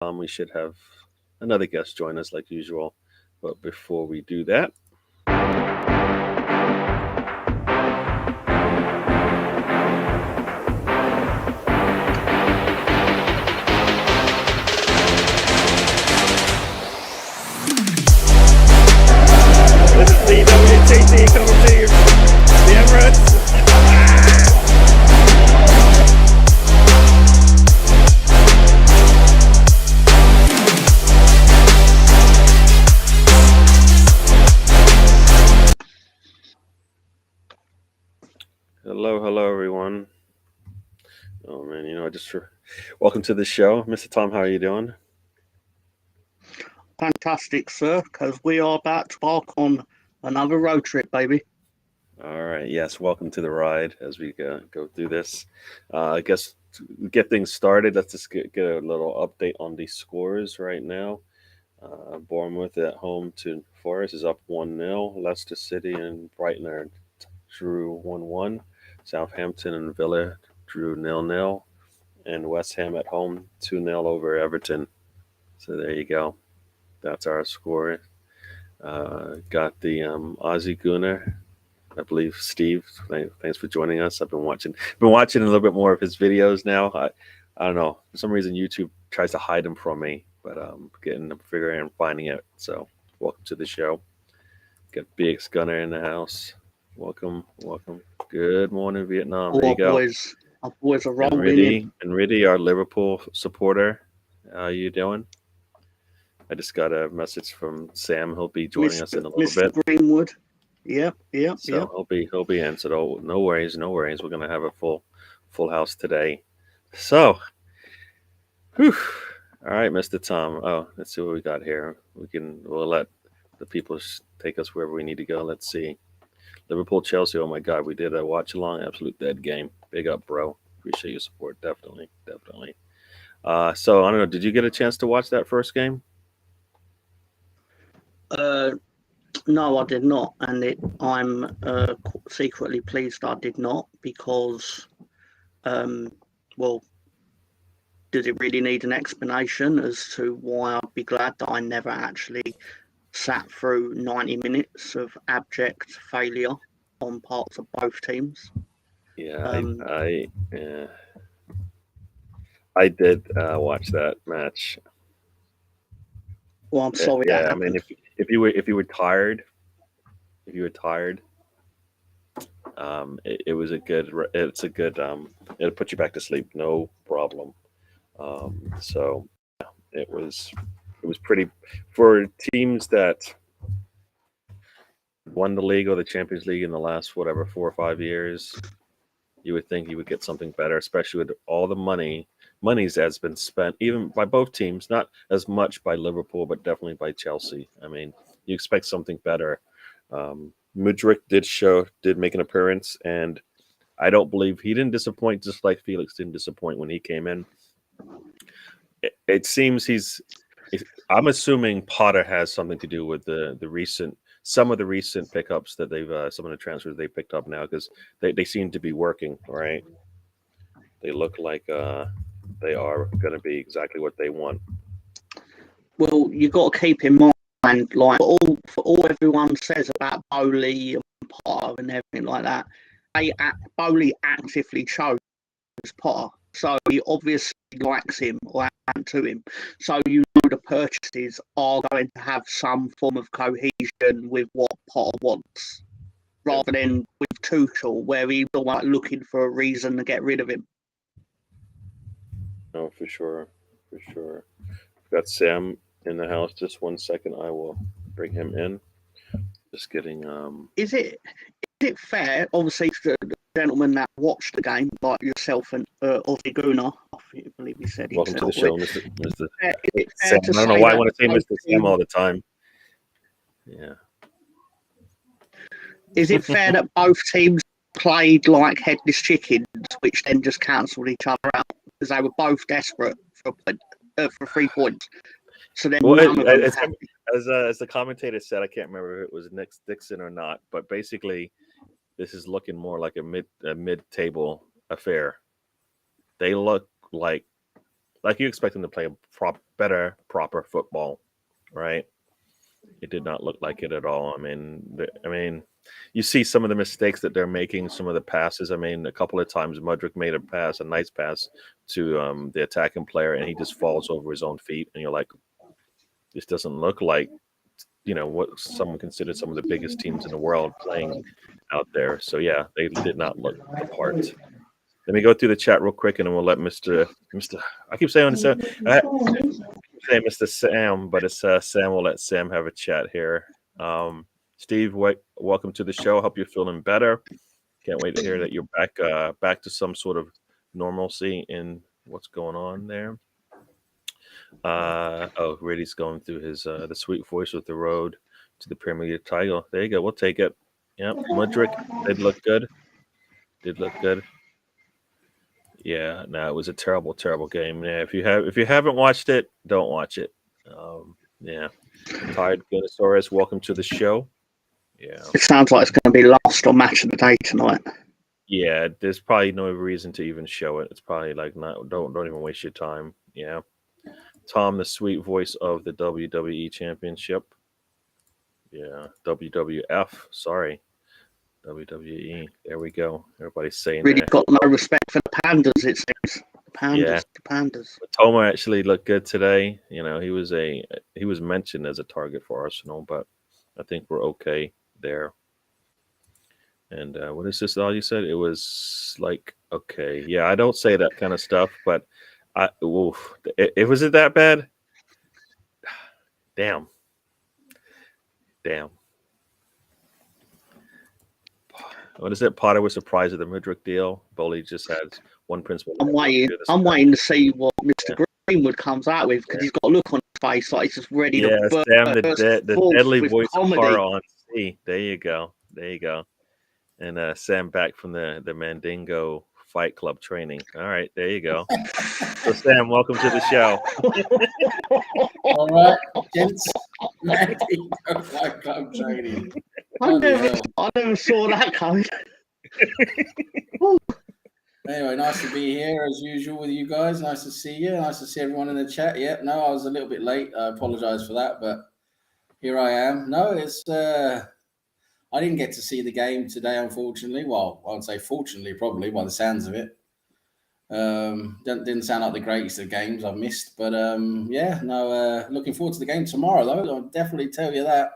We should have another guest join us like usual. But before we do that, this is DWTT coming to you from the Emirates. Hello, everyone. Oh man, welcome to the show, Mr. Tom. How are you doing? Fantastic, sir, because we are about to embark on another road trip, baby. All right. Yes. Welcome to the ride as we go through this. I guess to get things started, let's just get a little update on the scores right now. Bournemouth at home to Forest is up 1-0. Leicester City and Brighton drew 1-1. Southampton and Villa drew 0-0. And West Ham at home 2-0 over Everton. So there you go. That's our score. Got the Aussie Gooner. I believe Steve. Thanks for joining us. I've been watching a little bit more of his videos now. I don't know. For some reason, YouTube tries to hide them from me, but figuring and finding it. So welcome to the show. Got BX Gunner in the house. Welcome. Good morning, Vietnam. There you go. Our boys are rolling in. And Riddy, our Liverpool supporter. How you doing? I just got a message from Sam. He'll be joining us in a little Mr. bit. Greenwood. Yeah. So he'll be in. So no worries. We're gonna have a full house today. So, whew. All right, Mr. Tom. Oh, let's see what we got here. We'll let the people take us wherever we need to go. Let's see. Liverpool Chelsea. Oh my God, we did a watch along. Absolute dead game. Big up, bro. Appreciate your support. Definitely. So I don't know. Did you get a chance to watch that first game? No, I did not, and I'm secretly pleased I did not because, well, does it really need an explanation as to why I'd be glad that I never actually sat through 90 minutes of abject failure on parts of both teams? Yeah, I did watch that match. Well, I'm sorry. Yeah, I mean, if you were tired, it was a good. It's a good. It'll put you back to sleep, no problem. So it was pretty for teams that won the league or the Champions League in the last 4 or 5 years. You would think you would get something better, especially with all the monies that's been spent, even by both teams. Not as much by Liverpool, but definitely by Chelsea. I mean, you expect something better. Mudryk did make an appearance, and I don't believe he didn't disappoint. Just like Felix didn't disappoint when he came in. It seems I'm assuming Potter has something to do with some of the recent pickups that some of the transfers they picked up now, because they seem to be working, right? They look like they are going to be exactly what they want. Well, you got to keep in mind, like for all everyone says about Bowley and Potter and everything like that, Bowley actively chose Potter, so he obviously likes him or happened to him. So you know the purchases are going to have some form of cohesion with what Potter wants, rather than with Tuchel, where he was like looking for a reason to get rid of him. Oh, for sure. We've got Sam in the house. Just 1 second, I will bring him in. Just getting. Is it fair, obviously, to the gentleman that watched the game, like yourself and Ozzy Guna, I believe he said welcome himself. to the show, Mr. Sam. I don't know why I want to say Mr. Sam all the time. Yeah. Is it fair that both teams played like headless chickens, which then just cancelled each other out because they were both desperate for 3 points? So then, as the commentator said, I can't remember if it was Nick Dixon or not, but basically, this is looking more like a mid-table affair. They look like Like you expect them to play better, proper football, right? It did not look like it at all. I mean, you see some of the mistakes that they're making, some of the passes. I mean, a couple of times Mudrick made a pass, a nice pass to the attacking player, and he just falls over his own feet, and you're like, this doesn't look like what someone considered some of the biggest teams in the world playing out there. So yeah, they did not look the part. Let me go through the chat real quick, and then we'll let Mister. I keep saying say Mr. Sam, but it's Sam. We'll let Sam have a chat here. Steve, welcome to the show. Hope you're feeling better. Can't wait to hear that you're back to some sort of normalcy in what's going on there. Reddy's going through his the sweet voice with the road to the Premier League title. There you go. We'll take it. Yeah, Mudrick did look good. Did look good. Yeah, no, it was a terrible, terrible game. Yeah, if you haven't watched it, don't watch it. Yeah, Tired Gunnosaurus, welcome to the show. Yeah, It sounds like it's going to be last or match of the day tonight. yeah. There's probably no reason to even show it. It's probably like don't even waste your time. Yeah, Tom, the sweet voice of the WWE Championship. Yeah, WWF. Sorry, WWE. There we go. Everybody's saying Really that. got no respect for the pandas, it seems. The pandas, Yeah. the pandas. Toma actually looked good today. He was mentioned as a target for Arsenal, but I think we're okay there. And what is this? All you said? It was like okay, yeah. I don't say that kind of stuff, but it was it that bad? Damn. What is it? Potter was surprised at the Mudrick deal. Bowley just had one principal. I'm waiting to see what Mr. Greenwood comes out with because he's got a look on his face like he's just ready to burst Sam, the deadly with voice comedy. of horror on C. There you go. And Sam back from the Mandingo Fight Club training. All right, there you go. So Sam, welcome to the show. All right, gents. Mandingo Fight Club training. I never saw that coming. Anyway, nice to be here as usual with you guys. Nice to see you. Nice to see everyone in the chat. Yeah, no, I was a little bit late. I apologize for that, but here I am. No, it's I didn't get to see the game today, unfortunately. Well, I would say fortunately, probably by the sounds of it. Didn't sound like the greatest of games I've missed, but looking forward to the game tomorrow though. I'll definitely tell you that.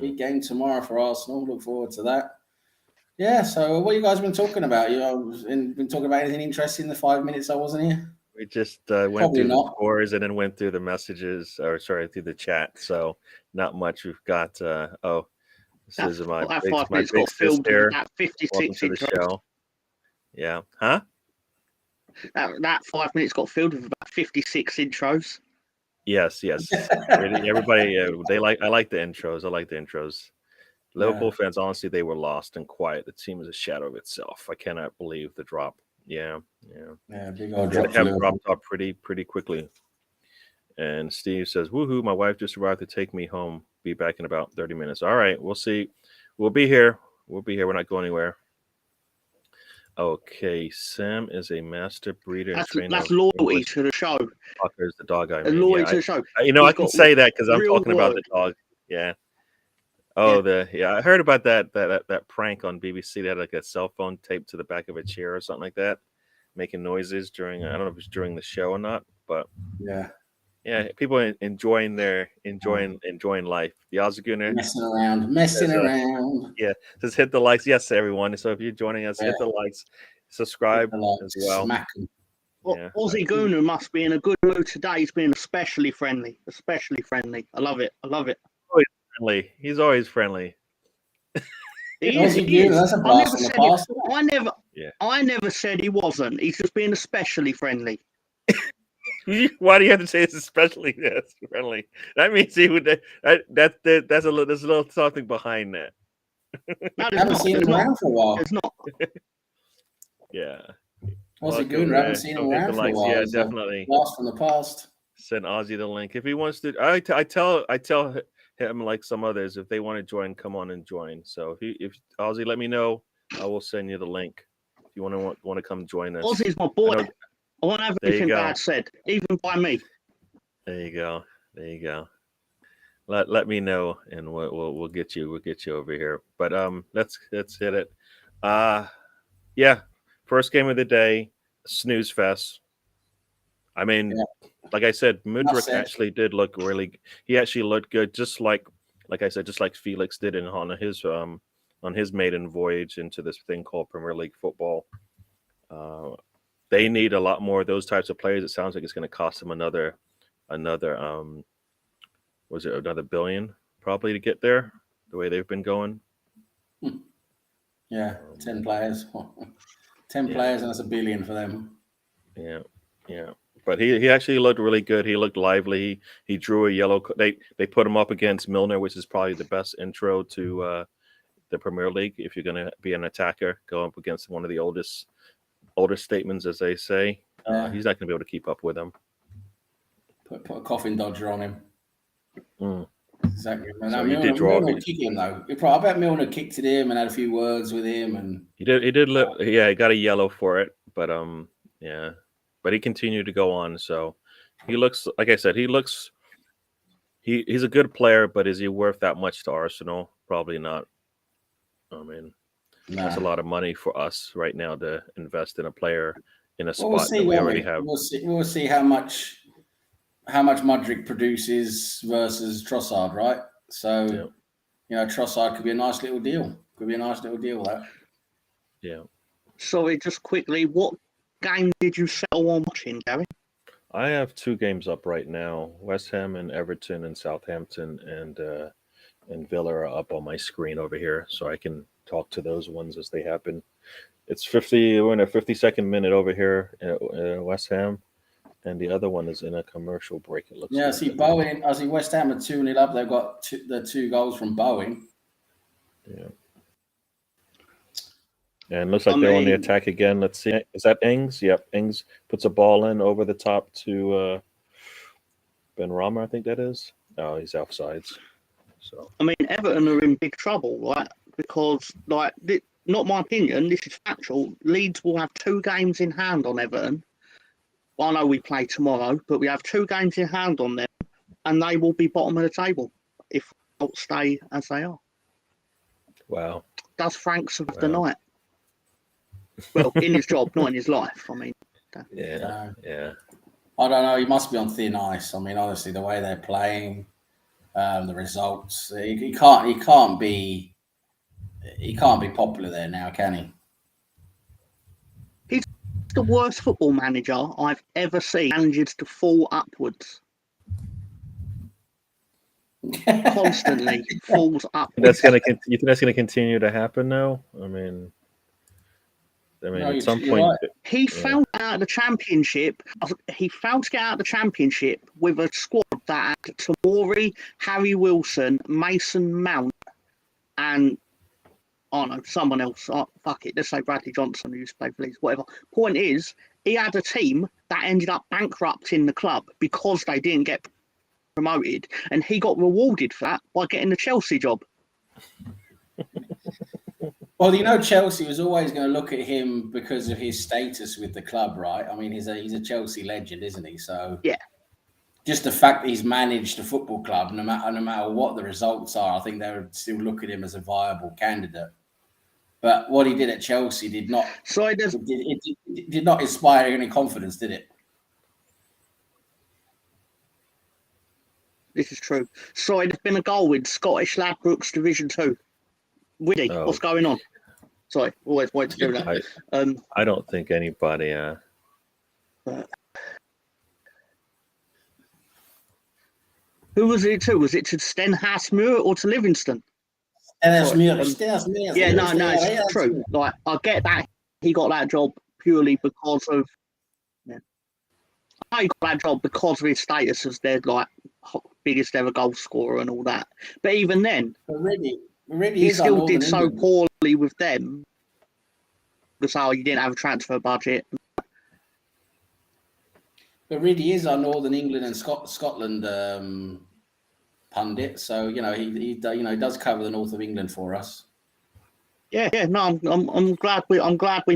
Big game tomorrow for Arsenal. Look forward to that. Yeah. So, what you guys been talking about? Been talking about anything interesting in the 5 minutes I wasn't here? We just went through the scores and then went through the messages, through the chat. So not much. We've got. This is my 5 minutes big got filmed sister. at 56 Welcome to the show. Yeah. Huh? That 5 minutes got filled with about 56 intros. Yes. Everybody, I like the intros. I like the intros. Liverpool fans, honestly, they were lost and quiet. The team is a shadow of itself. I cannot believe the drop. Yeah. Big old drop. They have dropped off pretty quickly. And Steve says, "Woohoo! My wife just arrived to take me home. Be back in about 30 minutes. All right, we'll see. We'll be here. We're not going anywhere." Okay, Sam is a master breeder and trainer. That's loyalty to the show. Tucker's the dog I mean. Loyalty to the show. I can say that because I'm talking about the dog. Yeah. Oh, I heard about that prank on BBC. They had like a cell phone taped to the back of a chair or something like that, making noises during. I don't know if it's during the show or not, but yeah, people enjoying life. The Ozaguna messing around. Yeah, just hit the likes. Yes, everyone. So if you're joining us, hit the likes, subscribe as well. Aussie Guna must be in a good mood today. He's been especially friendly. I love it. Always friendly. He's always friendly. He is. That's a blast from the past. I never said he wasn't. He's just being especially friendly. Why do you have to say it's especially friendly? That means he would. There's a little something behind that. I haven't seen him around for a while. It's not. Yeah. Aussie Goon, I haven't seen him around for a while. Yeah, definitely. Blast from the past. Send Ozzy the link if he wants to. I tell him like some others if they want to join, come on and join. So if Ozzy, let me know. I will send you the link if you want to come join us. Ozzy's my boy. I won't have There you anything go. bad said, even by me. There you go. There you go. Let me know, and we'll get you over here. But let's hit it. Yeah, first game of the day, snooze fest. I mean, Yeah. like I said, Enough Mudrick said. actually did look really. He actually looked good, just like I said, just like Felix did on his maiden voyage into this thing called Premier League football. They need a lot more of those types of players. It sounds like it's going to cost them another was it another billion probably to get there the way they've been going. Yeah, 10 players. 10 Yeah. players, and that's $1 billion for them. Yeah, yeah. But he actually looked really good. He looked lively. He drew a yellow. They put him up against Milner, which is probably the best intro to the Premier League. If you're going to be an attacker, go up against one of the older statements, as they say. Yeah. He's not going to be able to keep up with them. Put a coffin dodger on him. Mm. Exactly. Man. So No, he Milner, did draw. Milner would kick him though. I bet Milner kicked at him and had a few words with him, and He did. Yeah, he got a yellow for it, but yeah. But he continued to go on. So he looks, like I said, he's a good player, but is he worth that much to Arsenal? Probably not. I mean, that's a lot of money for us right now to invest in a player in a spot that we already have. We'll see how much Mudrick produces versus Trossard, right? So, Trossard could be a nice little deal. That. Yeah. Sorry, just quickly, what game did you settle on watching, Gary? I have 2 games up right now: West Ham and Everton, and Southampton and Villa are up on my screen over here, so I can talk to those ones as they happen. It's 50. We're in a 52nd minute over here at West Ham, and the other one is in a commercial break. It looks. Yeah, like. I see West Ham are 2-0 up. They've got the 2 goals from Bowen. Yeah. And looks like they're on the attack again. Let's see. Is that Ings? Yep. Ings puts a ball in over the top to Ben Rama, I think that is. Oh, he's offsides. So I mean, Everton are in big trouble, right? Because, not my opinion, this is factual. Leeds will have 2 games in hand on Everton. I know we play tomorrow, but we have 2 games in hand on them, and they will be bottom of the table if they don't stay as they are. Wow. Does Frank survive the night? Well, in his job, not in his life. I mean, yeah. I don't know. He must be on thin ice. I mean, honestly, the way they're playing, the results, he can't be popular there now, can he? He's the worst football manager I've ever seen. Manages to fall upwards. Constantly falls upwards. You think that's gonna continue to happen now? I mean, at some point, right. He failed out of the championship. He failed to get out of the championship with a squad that had Tomori, Harry Wilson, Mason Mount, and I don't know, someone else. Oh, fuck it, let's say Bradley Johnson, who used to play for Leeds, whatever. Point is, he had a team that ended up bankrupting the club because they didn't get promoted, and he got rewarded for that by getting the Chelsea job. Well, Chelsea was always going to look at him because of his status with the club, right? I mean, he's a Chelsea legend, isn't he? So yeah, just the fact that he's managed a football club, no matter what the results are, I think they would still look at him as a viable candidate. But what he did at Chelsea did not inspire any confidence, did it? This is true. Sorry, there's been a goal with Scottish Ladbrokes Division 2. Widdy, what's going on? Sorry, always wait to do that. I don't think anybody. Who was it to? Was it to Stenhousemuir or to Livingston? Stenhousemuir. Yeah, no, it's true. Like, I get that he got that job purely because of. Yeah. He got that job because of his status as their biggest ever goal scorer and all that. But even then, he still did so poorly with them because you didn't have a transfer budget. But really is our Northern England and Scotland pundit, so he does cover the north of England for us. Yeah, no, I'm glad we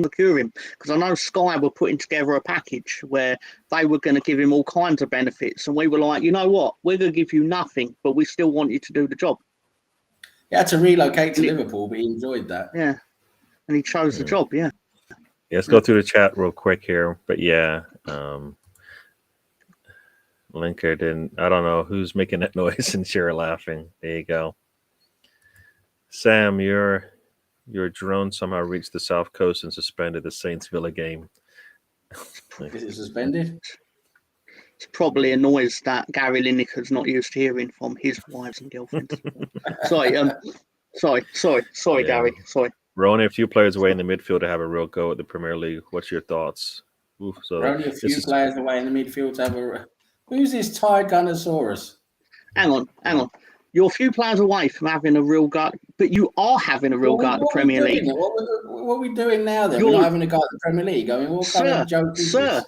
secure him, because I know Sky were putting together a package where they were going to give him all kinds of benefits, and we were like, you know what, we're going to give you nothing, but we still want you to do the job. He had to relocate to And Liverpool, but he enjoyed that. yeah, and he chose the job. Yeah. Yeah, let's go through the chat real quick here. But yeah, Linker didn't. I don't know who's making that noise and Shira laughing. There you go. Sam, your drone somehow reached the south coast and suspended the Saints Villa game. Is it suspended? It's probably a noise that Gary Lineker's not used to hearing from his wives and girlfriends. Sorry, Yeah. Gary. Sorry. We're only a few players away in the midfield to have a real go at the Premier League. What's your thoughts? Oof, so We're only a few players away in the midfield to have a. Who's this tired Gunnosaurus? Hang on. You're a few players away from having a real go, but you are having a real go at the Premier League. What are we doing now then? We're not having a go at the Premier League. I mean, what kind of joke is this?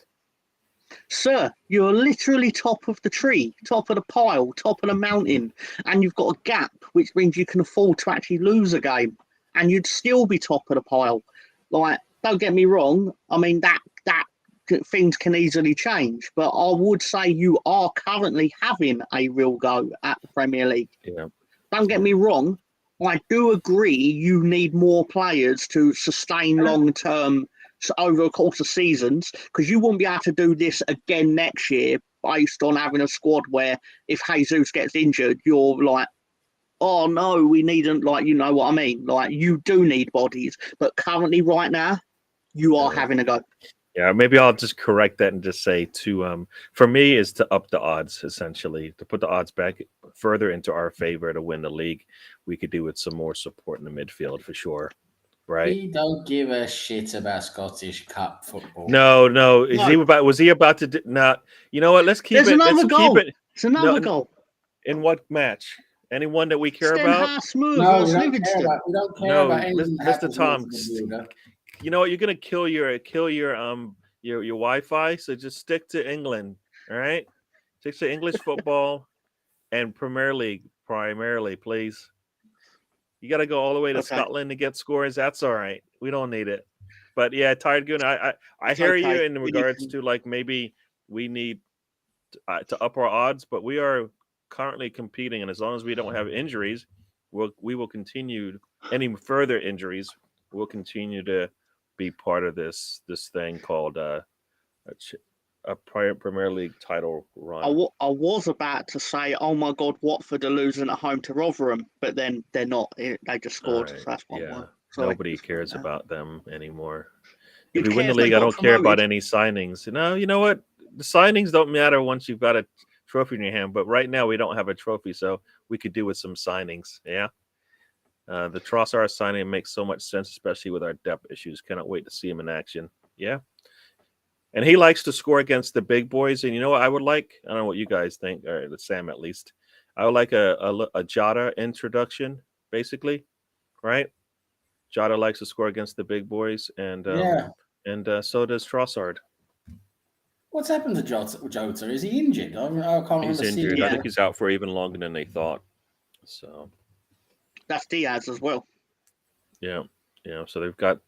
Sir, you're literally top of the tree, top of the pile, top of the mountain, and you've got a gap, which means you can afford to actually lose a game, and you'd still be top of the pile. Like, don't get me wrong. I mean, that things can easily change, but I would say you are currently having a real go at the Premier League. Yeah. Don't get me wrong. I do agree you need more players to sustain long-term over a course of seasons, because you won't be able to do this again next year based on having a squad where if Jesus gets injured, you're like, oh no, we needn't, like, you know what I mean? Like, you do need bodies, but currently right now, you are having a go. Yeah, maybe I'll just correct that and just say for me is to up the odds, essentially, to put the odds back further into our favor to win the league. We could do with some more support in the midfield for sure, right? We don't give a shit about Scottish Cup football. No. Was he about to? Not. You know what? Let's keep There's it. another Let's goal. keep it. It's another goal. In what match? Anyone that we care Sten about? Haas-Moore No, versus we don't Livingston. care about anything that Mr. happens Tom. with the midfielder. You know what? You're gonna kill your Wi-Fi. So just stick to England. All right. Stick to English football and Premier League primarily, please. You got to go all the way to Scotland to get scores. That's all right. We don't need it. But yeah, Tired Goon, I hear you in regards to, like, maybe we need to up our odds, but we are currently competing, and as long as we don't have injuries, we will continue. Any further injuries, we'll continue to be part of this thing called a Premier League title run. I was about to say, oh my God, Watford are losing at home to Rotherham, but then they're not. They just scored. Right. So that's one. Yeah. Nobody cares about them anymore. You'd if we win the league, I don't care about any signings. No, you know what? The signings don't matter once you've got a trophy in your hand. But right now, we don't have a trophy, so we could do with some signings. Yeah. The Trossard signing makes so much sense, especially with our depth issues. Cannot wait to see him in action. Yeah. And he likes to score against the big boys. And you know what I would like? I don't know what you guys think, or Sam at least. I would like a Jota introduction, basically, right? Jota likes to score against the big boys, and so does Trossard. What's happened to Jota? Is he injured? I can't remember. He's injured. I think he's out for even longer than they thought. So that's Diaz as well. Yeah. So they've got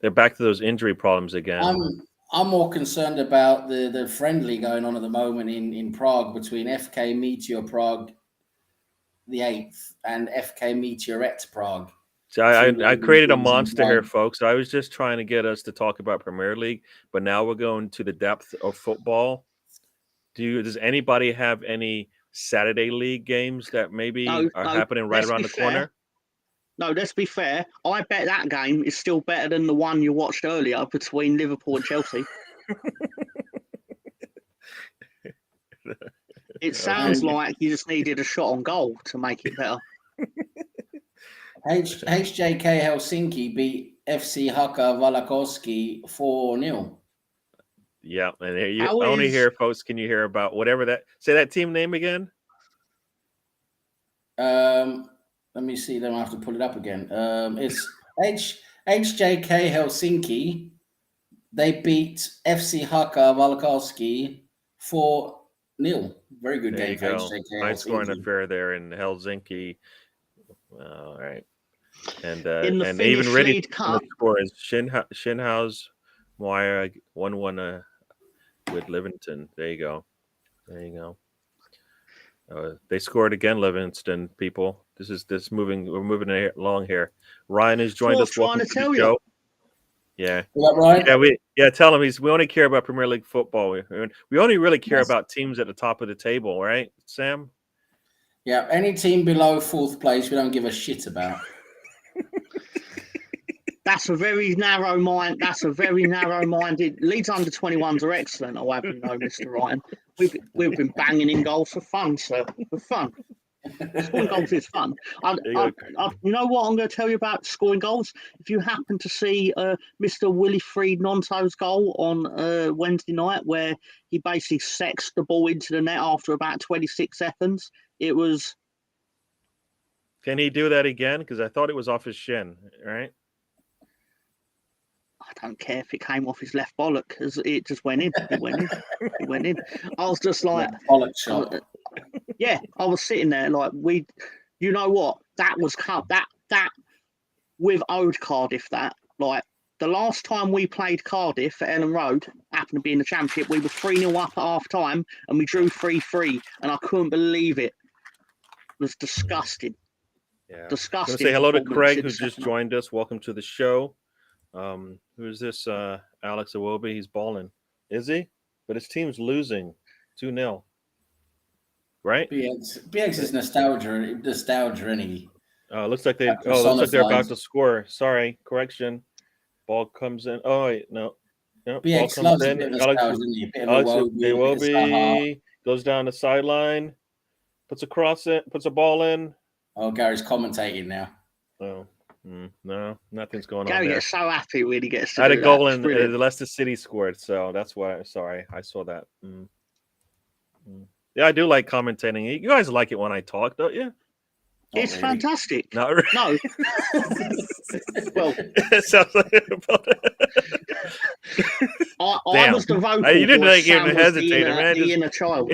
they're back to those injury problems again. I'm more concerned about the friendly going on at the moment in Prague between FK Meteor Prague, the 8th, and FK Meteorette Prague. So I created a monster here, folks. I was just trying to get us to talk about Premier League, but now we're going to the depth of football. Does anybody have any Saturday league games that maybe are happening right around the corner? No, let's be fair. I bet that game is still better than the one you watched earlier between Liverpool and Chelsea. It sounds like you just needed a shot on goal to make it better. HJK Helsinki beat FC Haka Valakowski 4-0. Yeah, and you only hear, folks, can you hear about whatever that... Say that team name again? Let me see. Then I have to pull it up again. It's HJK Helsinki. They beat FC Haka Valakowski 4-0. Very good game for HJK Helsinki. High scoring affair there in Helsinki. All right. And In the and Finnish even ready League on the Cup, score is Shinhouse Moira 1-1 with Livingston. There you go. There you go. They scored again, Livingston people. This moving. We're moving along here. Ryan has that's what joined I'm us. trying Welcome to to the tell you. show. Yeah, Is that right? Tell him we only care about Premier League football. We only really care Yes. about teams at the top of the table, right, Sam? Yeah, any team below 4th place, we don't give a shit about. That's a very narrow mind. That's a very narrow-minded. Leeds under 21s are excellent. I'll have you know, Mr. Ryan. We've been banging in goals for fun, sir. For fun. Scoring goals is fun. You know what I'm going to tell you about scoring goals? If you happen to see Mr. Wilfried Nonto's goal on Wednesday night, where he basically sexed the ball into the net after about 26 seconds, it was. Can he do that again? Because I thought it was off his shin, right? I don't care if it came off his left bollock, because it just went in. It went in. It went in. I was just like, bollock shot. Yeah, I was sitting there like you know what? That was that with Ode Cardiff. That like the last time we played Cardiff at Ellen Road happened to be in the Championship. We were 3-0 up at half time and we drew 3-3, and I couldn't believe it. It was disgusting. Yeah. Disgusting. I'm going to say hello to Craig, who just joined us. Welcome to the show. Who's this? Alex Iwobi. He's balling. Is he? But his team's losing 2-0. Right? BX is nostalgia, any. Looks like they're about to score. Sorry, correction. Ball comes in. Oh wait, no. BX ball loves comes a in. bit of Alex nostalgia, Iwobi goes down the sideline, puts a ball in. Oh, Gary's commentating now. Oh, no, nothing's going Gary on there. Gets so happy when he gets to I had a do goal that. and the Leicester City scored, so that's why. Sorry, I saw that. Yeah, I do like commentating. You guys like it when I talk, don't you? It's really fantastic. Not really. No. Well, it sounds like I was the vocal. You didn't voice. even hesitate, man. The inner child.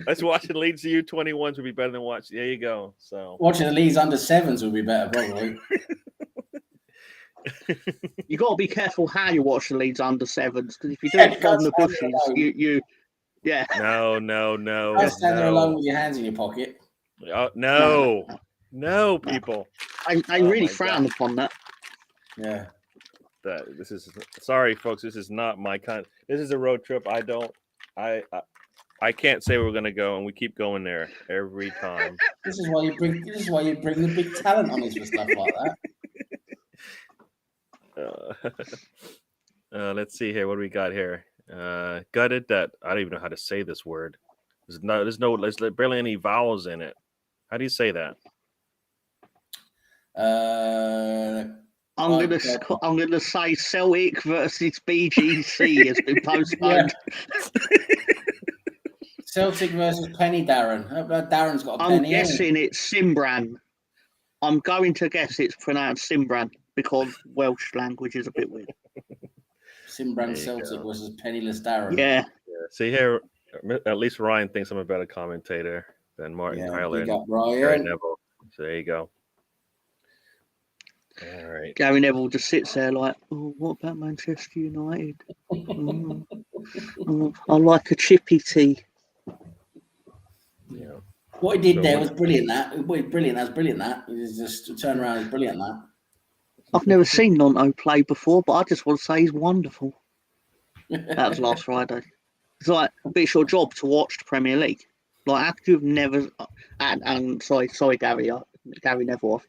Let's watch the Leeds U21s would be better than watch. There you go. So watching the Leeds under 7s would be better, probably. You got to be careful how you watch the Leeds under 7s, because if you do it from the bushes, you. Yeah. No. Don't stand there alone with your hands in your pocket. No, people. I really frown upon that. Yeah. This is sorry, folks. This is not my kind. This is a road trip. I can't say we're gonna go, and we keep going there every time. This is why you bring the big talent on us for stuff like that. Let's see here. What do we got here? Gutted that I don't even know how to say this word. There's barely any vowels in it. How do you say that? I'm gonna say Celtic versus BGC has been postponed. Celtic versus Penny Darren. Darren's got a penny. I'm guessing it's Simbran. I'm going to guess it's pronounced Simbran because Welsh language is a bit weird. Simbran Celtic versus Penniless Darren. Yeah. See here, at least Ryan thinks I'm a better commentator than Martin Tyler and Gary Neville. So there you go. All right. Gary Neville just sits there like, oh, what about Manchester United? I like a chippy tea. Yeah. What he did there was brilliant. That was brilliant. That was just turn around. Is brilliant. That I've never seen Nonto play before, but I just want to say he's wonderful. That was last Friday. It's like, it's your job to watch the Premier League. Like, how could you have never? And sorry, Gary Neville.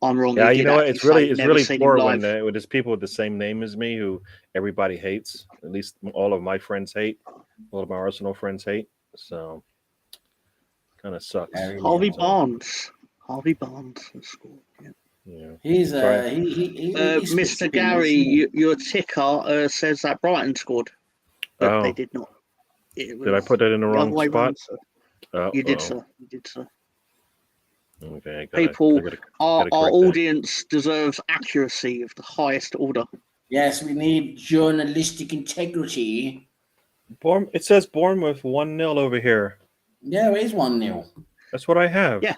I'm wrong. Yeah, you know what? It's really poor when there's people with the same name as me who everybody hates. At least all of my friends hate. All of my Arsenal friends hate. So kind of sucks. Harvey Barnes. Yeah. He's Mr. Gary, your ticker says that Brighton scored, but they did not. Did I put that in the wrong spot? You did, sir. Okay. Our audience deserves accuracy of the highest order. Yes, we need journalistic integrity. It says Bournemouth 1-0 over here. Yeah, it is 1-0. That's what I have. Yeah.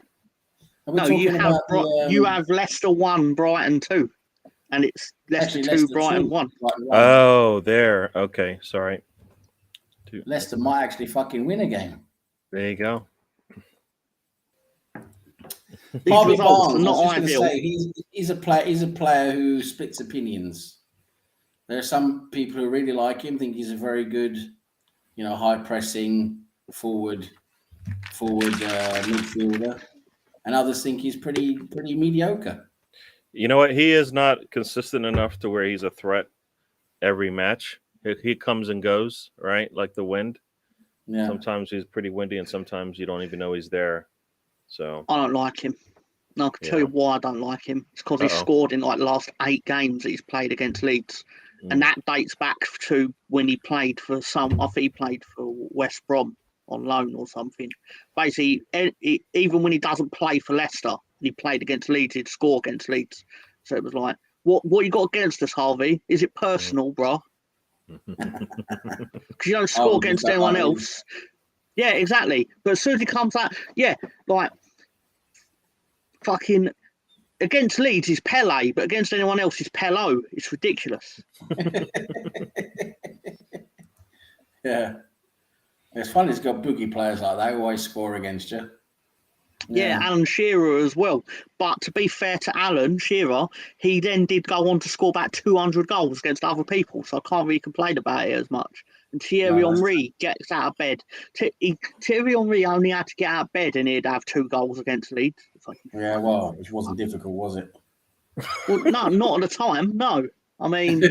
Are we No, talking you have about the, you have Leicester 1, Brighton 2, and it's Leicester actually 2, Leicester Brighton 2, 1. Brighton 1. Oh, there. Okay, sorry. Leicester might actually fucking win a game. There you go. These Harvey results Barnes, are I was not just going to ideal. say, he's a player who splits opinions. There are some people who really like him, think he's a very good, high pressing forward midfielder, and others think he's pretty mediocre. You know what? He is not consistent enough to where he's a threat every match. He comes and goes, right? Like the wind. Yeah. Sometimes he's pretty windy, and sometimes you don't even know he's there. So I don't like him. No, I can tell you why I don't like him. It's because he scored in like the last 8 games that he's played against Leeds. And that dates back to when he played for I think he played for West Brom on loan or something. Basically, even when he doesn't play for Leicester, he played against Leeds, he'd score against Leeds. So it was like, what you got against us, Harvey? Is it personal, bro? Because you don't score against anyone else. Yeah, exactly. But as soon as he comes out, like fucking against Leeds is Pele, but against anyone else is Pello. It's ridiculous. Yeah. It's funny he's got boogie players like that who always score against you. Yeah, Alan Shearer as well. But to be fair to Alan Shearer, he then did go on to score about 200 goals against other people, so I can't really complain about it as much. And Thierry Henry gets out of bed. Thierry Henry only had to get out of bed and he'd have 2 goals against Leeds. Yeah, well, it wasn't difficult, was it? Well, no, not at the time, no. I mean...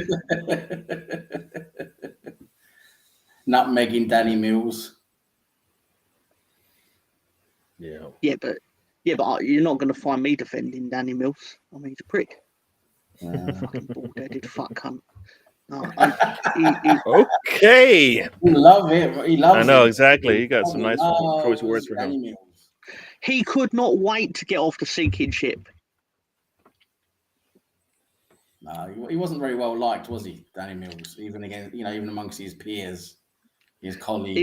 Nutmegging Danny Mills. Yeah, but you're not going to find me defending Danny Mills. I mean, he's a prick. Fucking bald-headed fuck cunt. No, okay. We love him. He loves I know him. exactly. You got some nice choice words for him. Mills. He could not wait to get off the sinking ship. No, he wasn't very well liked, was he, Danny Mills? Even even amongst his peers, his colleagues.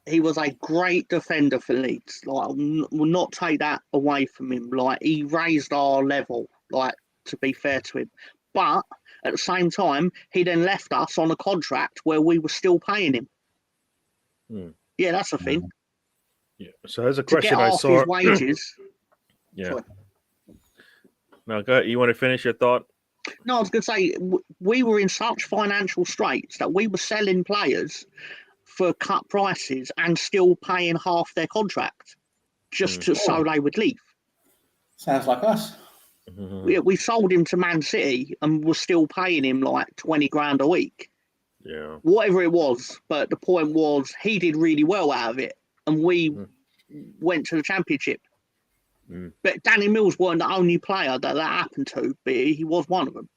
He was a great defender for Leeds. Like, will not take that away from him. Like, he raised our level. Like, to be fair to him, but at the same time, he then left us on a contract where we were still paying him. Yeah, that's the thing. Yeah. So there's a question to get I half saw. His wages. Yeah. Sorry. Now, go ahead. You want to finish your thought? No, I was going to say we were in such financial straits that we were selling players for cut prices and still paying half their contract just so they would leave. Sounds like us. We sold him to Man City and were still paying him like 20 grand a week. Yeah. Whatever it was. But the point was he did really well out of it. And we went to the Championship. But Danny Mills wasn't the only player that happened to, but he was one of them.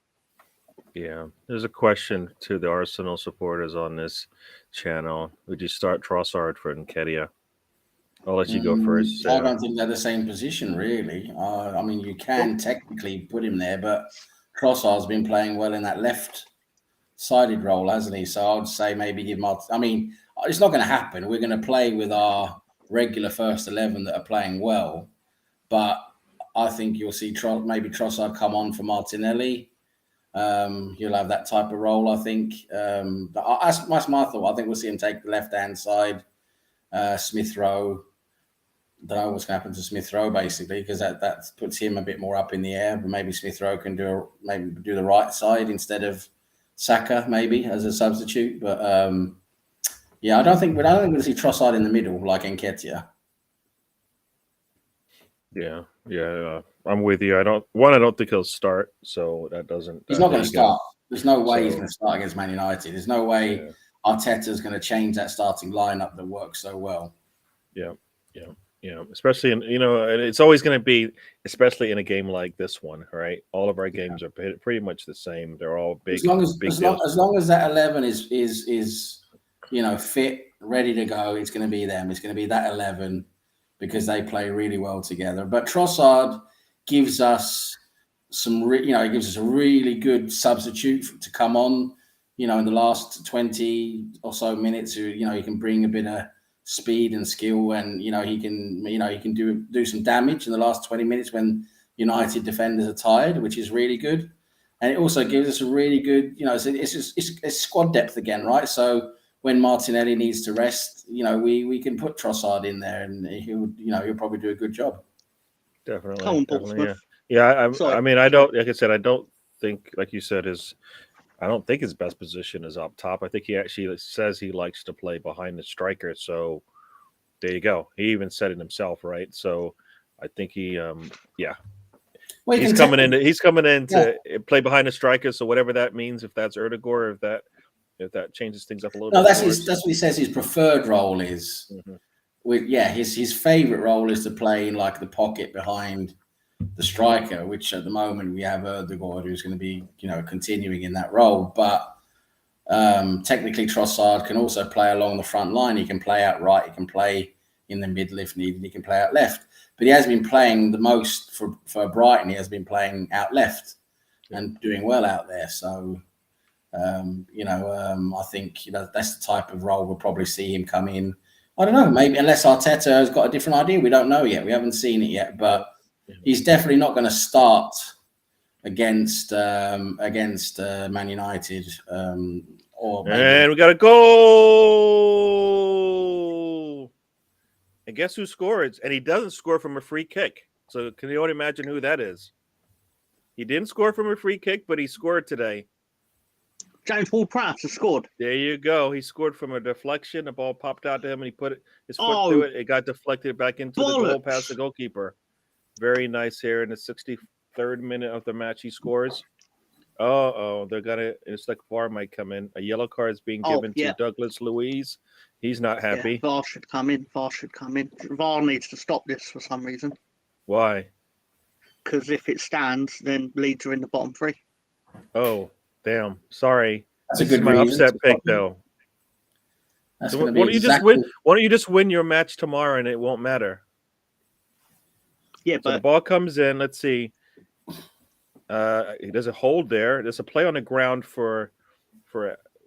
Yeah. There's a question to the Arsenal supporters on this channel. Would you start Trossard for Nketiah? I'll let you go first. I don't think they're the same position, really. I mean, you can technically put him there, but Trossard's been playing well in that left-sided role, hasn't he? So I'd say maybe give Martin. I mean, it's not going to happen. We're going to play with our regular first 11 that are playing well, but I think you'll see maybe Trossard come on for Martinelli. He'll have that type of role, I think. But that's my thought. I think we'll see him take the left-hand side. Smith Rowe. Don't know what's going to happen to Smith Rowe basically, because that puts him a bit more up in the air. But maybe Smith Rowe can do the right side instead of Saka, maybe as a substitute. But I don't think we'll see Trossard in the middle like Nketiah. Yeah. I'm with you. I don't think he'll start, so that doesn't. He's not going to start. There's no way he's going to start against Man United. There's no way Arteta's going to change that starting lineup that works so well. Yeah. Especially in it's always going to be, especially in a game like this one, right? All of our games are pretty much the same. They're all big. As long as that 11 is fit, ready to go, it's going to be them. It's going to be that 11 because they play really well together. But Trossard gives us he gives us a really good substitute to come on. In the last 20 or so minutes, he can bring a bit of speed and skill, and he can do some damage in the last 20 minutes when United defenders are tired, which is really good. And it also gives us a really good, it's squad depth again, right? So when Martinelli needs to rest, we can put Trossard in there, and he'll probably do a good job. Definitely. Come on, Definitely, Portsmouth. yeah. Sorry. I mean, I don't, like I said, I don't think, like you said, I don't think his best position is up top. I think he actually says he likes to play behind the striker. So there you go. He even said it himself, right? So I think he, Well, he's coming in to play behind the striker. So whatever that means, if that's Erdegaard, if that changes things up a little bit. That's what he says his preferred role is. Mm-hmm. His favorite role is to play in like the pocket behind the striker, which at the moment we have Erdegaard, who's going to be continuing in that role. But technically, Trossard can also play along the front line. He can play out right. He can play in the middle if needed. He can play out left. But he has been playing the most for Brighton. He has been playing out left and doing well out there. So, I think that's the type of role we'll probably see him come in. I don't know, maybe unless Arteta has got a different idea. We don't know yet. We haven't seen it yet. But he's definitely not going to start against Man United. And we got a goal. And guess who scores? And he doesn't score from a free kick. So can you imagine who that is? He didn't score from a free kick, but he scored today. James Ward-Prowse has scored. There you go. He scored from a deflection. The ball popped out to him, and he put his foot through it. It got deflected back into the goal past the goalkeeper. Very nice here in the 63rd minute of the match. He scores. They're gonna. It's like VAR might come in. A yellow card is being given to Douglas Luiz. He's not happy. Yeah, VAR should come in. VAR needs to stop this for some reason. Why? Because if it stands, then Leeds are in the bottom three. Oh, damn. Sorry. That's a good my reason. upset pick, though. So why don't you just win? Why don't you just win your match tomorrow and it won't matter? Yeah, so the ball comes in. Let's see. There's a hold there. There's a play on the ground for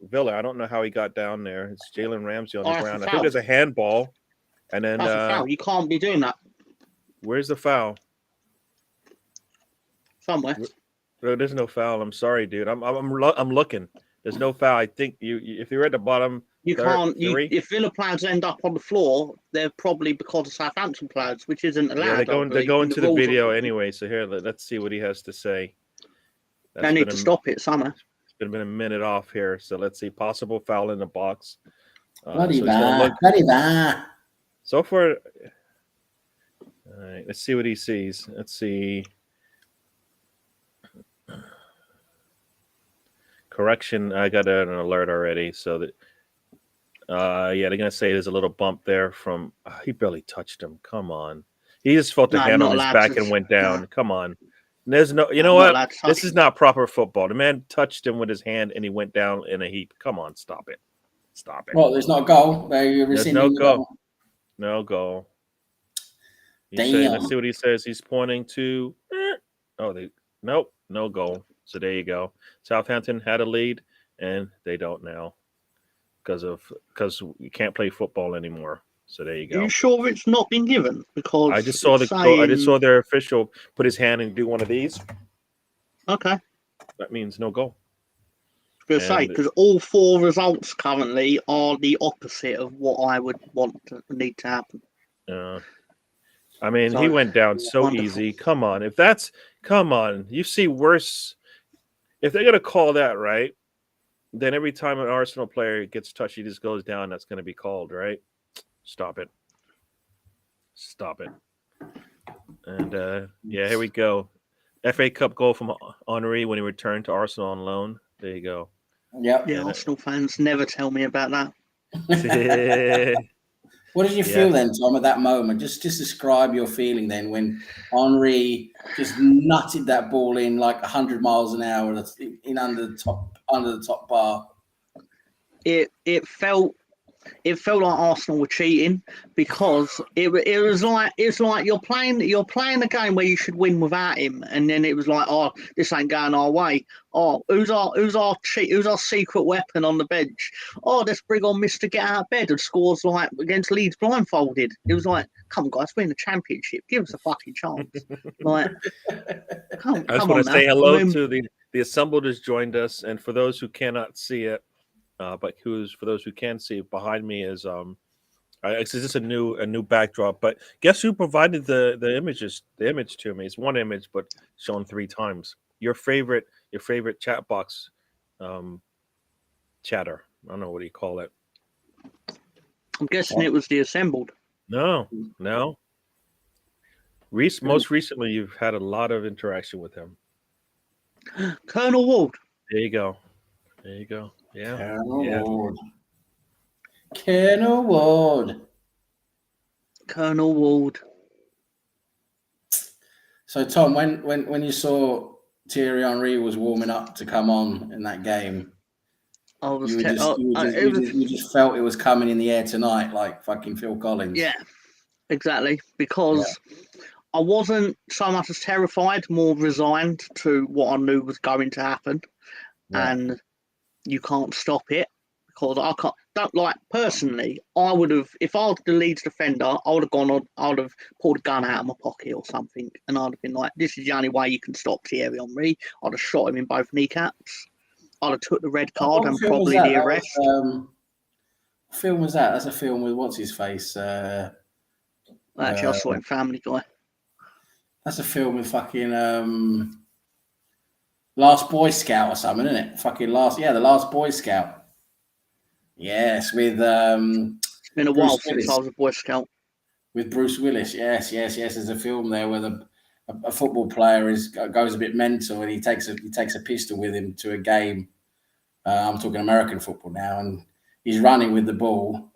Villa. I don't know how he got down there. It's Jalen Ramsey on the ground. I think there's a handball. And then that's a foul. You can't be doing that. Where's the foul? Somewhere. There's no foul. I'm sorry, dude. I'm looking. There's no foul. I think if you're at the bottom, can't. If Villa players end up on the floor, they're probably because of Southampton players, which isn't allowed. Yeah, they're going to the video anyway. So here, let's see what he has to say. They need to stop it somehow. It's been a minute off here, so let's see. Possible foul in the box. So far, all right. Let's see what he sees. Let's see. Correction, I got an alert already. So that, they're gonna say there's a little bump there from. He barely touched him. Come on, he just felt the hand on his back and went down. No. Come on, there's no. You know what? This is not proper football. The man touched him with his hand and he went down in a heap. Come on, stop it. Well, there's no goal. There's no goal. No goal. Let's see what he says. He's pointing to. Nope, no goal. So there you go. Southampton had a lead, and they don't now because you can't play football anymore. So there you go. Are you sure it's not been given? Because I just saw I just saw their official put his hand and do one of these. Okay. That means no goal. I was going to say, because all four results currently are the opposite of what I would need to happen. I mean, he went down so easy. Come on. Come on. You see worse. If they're going to call that, right, then every time an Arsenal player gets touched, he just goes down. That's going to be called, right? Stop it. And, here we go. FA Cup goal from Henry when he returned to Arsenal on loan. There you go. Yep. Yeah, Arsenal fans never tell me about that. What did you feel then, Tom, at that moment? Just describe your feeling then when Henry just nutted that ball in like 100 miles an hour in under the top bar. It felt it felt like Arsenal were cheating because it was like it's like you're playing a game where you should win without him, and then it was like, oh, this ain't going our way. Oh, who's our secret weapon on the bench? Oh, let's bring on Mr. Get Out of Bed and scores like against Leeds blindfolded. It was like, come on guys, we're in the Championship, give us a fucking chance. Like, come I just on want to now. say hello I mean, to the assembled has joined us, and for those who cannot see it, but for those who can see it, behind me is it's just a new backdrop. But guess who provided the image to me? It's one image, but shown 3 times. Your favorite chat box, chatter. I don't know what do you call it. I'm guessing it was the assembled. No. Most recently, you've had a lot of interaction with him. Colonel Ward. There you go. Yeah. Colonel Ward. Colonel Ward. So Tom, when you saw Thierry Henry was warming up to come on in that game, you just felt it was coming in the air tonight, like fucking Phil Collins. Yeah, exactly. Because I wasn't so much as terrified, more resigned to what I knew was going to happen, and you can't stop it. Because personally, I would have, if I was the Leeds defender, I would have pulled a gun out of my pocket or something, and I'd have been like, this is the only way you can stop Thierry Henry. I'd have shot him in both kneecaps. I'd have took the red card and probably the arrest. What film was that? That's a film with what's his face? Actually, I saw it in Family Guy. That's a film with fucking Last Boy Scout or something, isn't it? The Last Boy Scout. Yes, with it's been a while since I was a Boy Scout. With Bruce Willis, yes. There's a film there where a football player goes a bit mental and he takes a pistol with him to a game. I'm talking American football now, and he's running with the ball,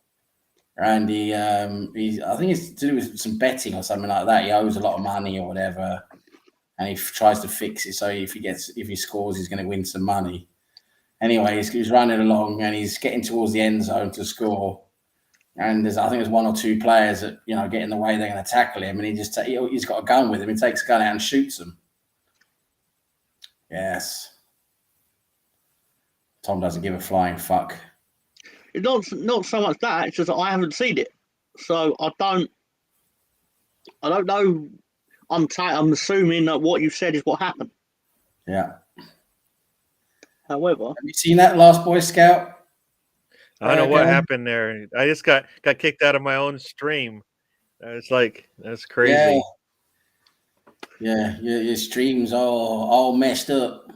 and I think it's to do with some betting or something like that. He owes a lot of money or whatever, and he tries to fix it so if he scores, he's going to win some money. Anyway, he's running along and he's getting towards the end zone to score. And I think there's 1 or 2 players that get in the way. They're going to tackle him, and he's got a gun with him. He takes a gun out and shoots them. Yes. Tom doesn't give a flying fuck. It's not so much that. It's just that I haven't seen it, so I don't know. I'm assuming that what you said is what happened. Yeah. However, have you seen that Last Boy Scout? I don't know what happened there. I just got kicked out of my own stream. It's like, that's crazy. Yeah, your stream's all messed up.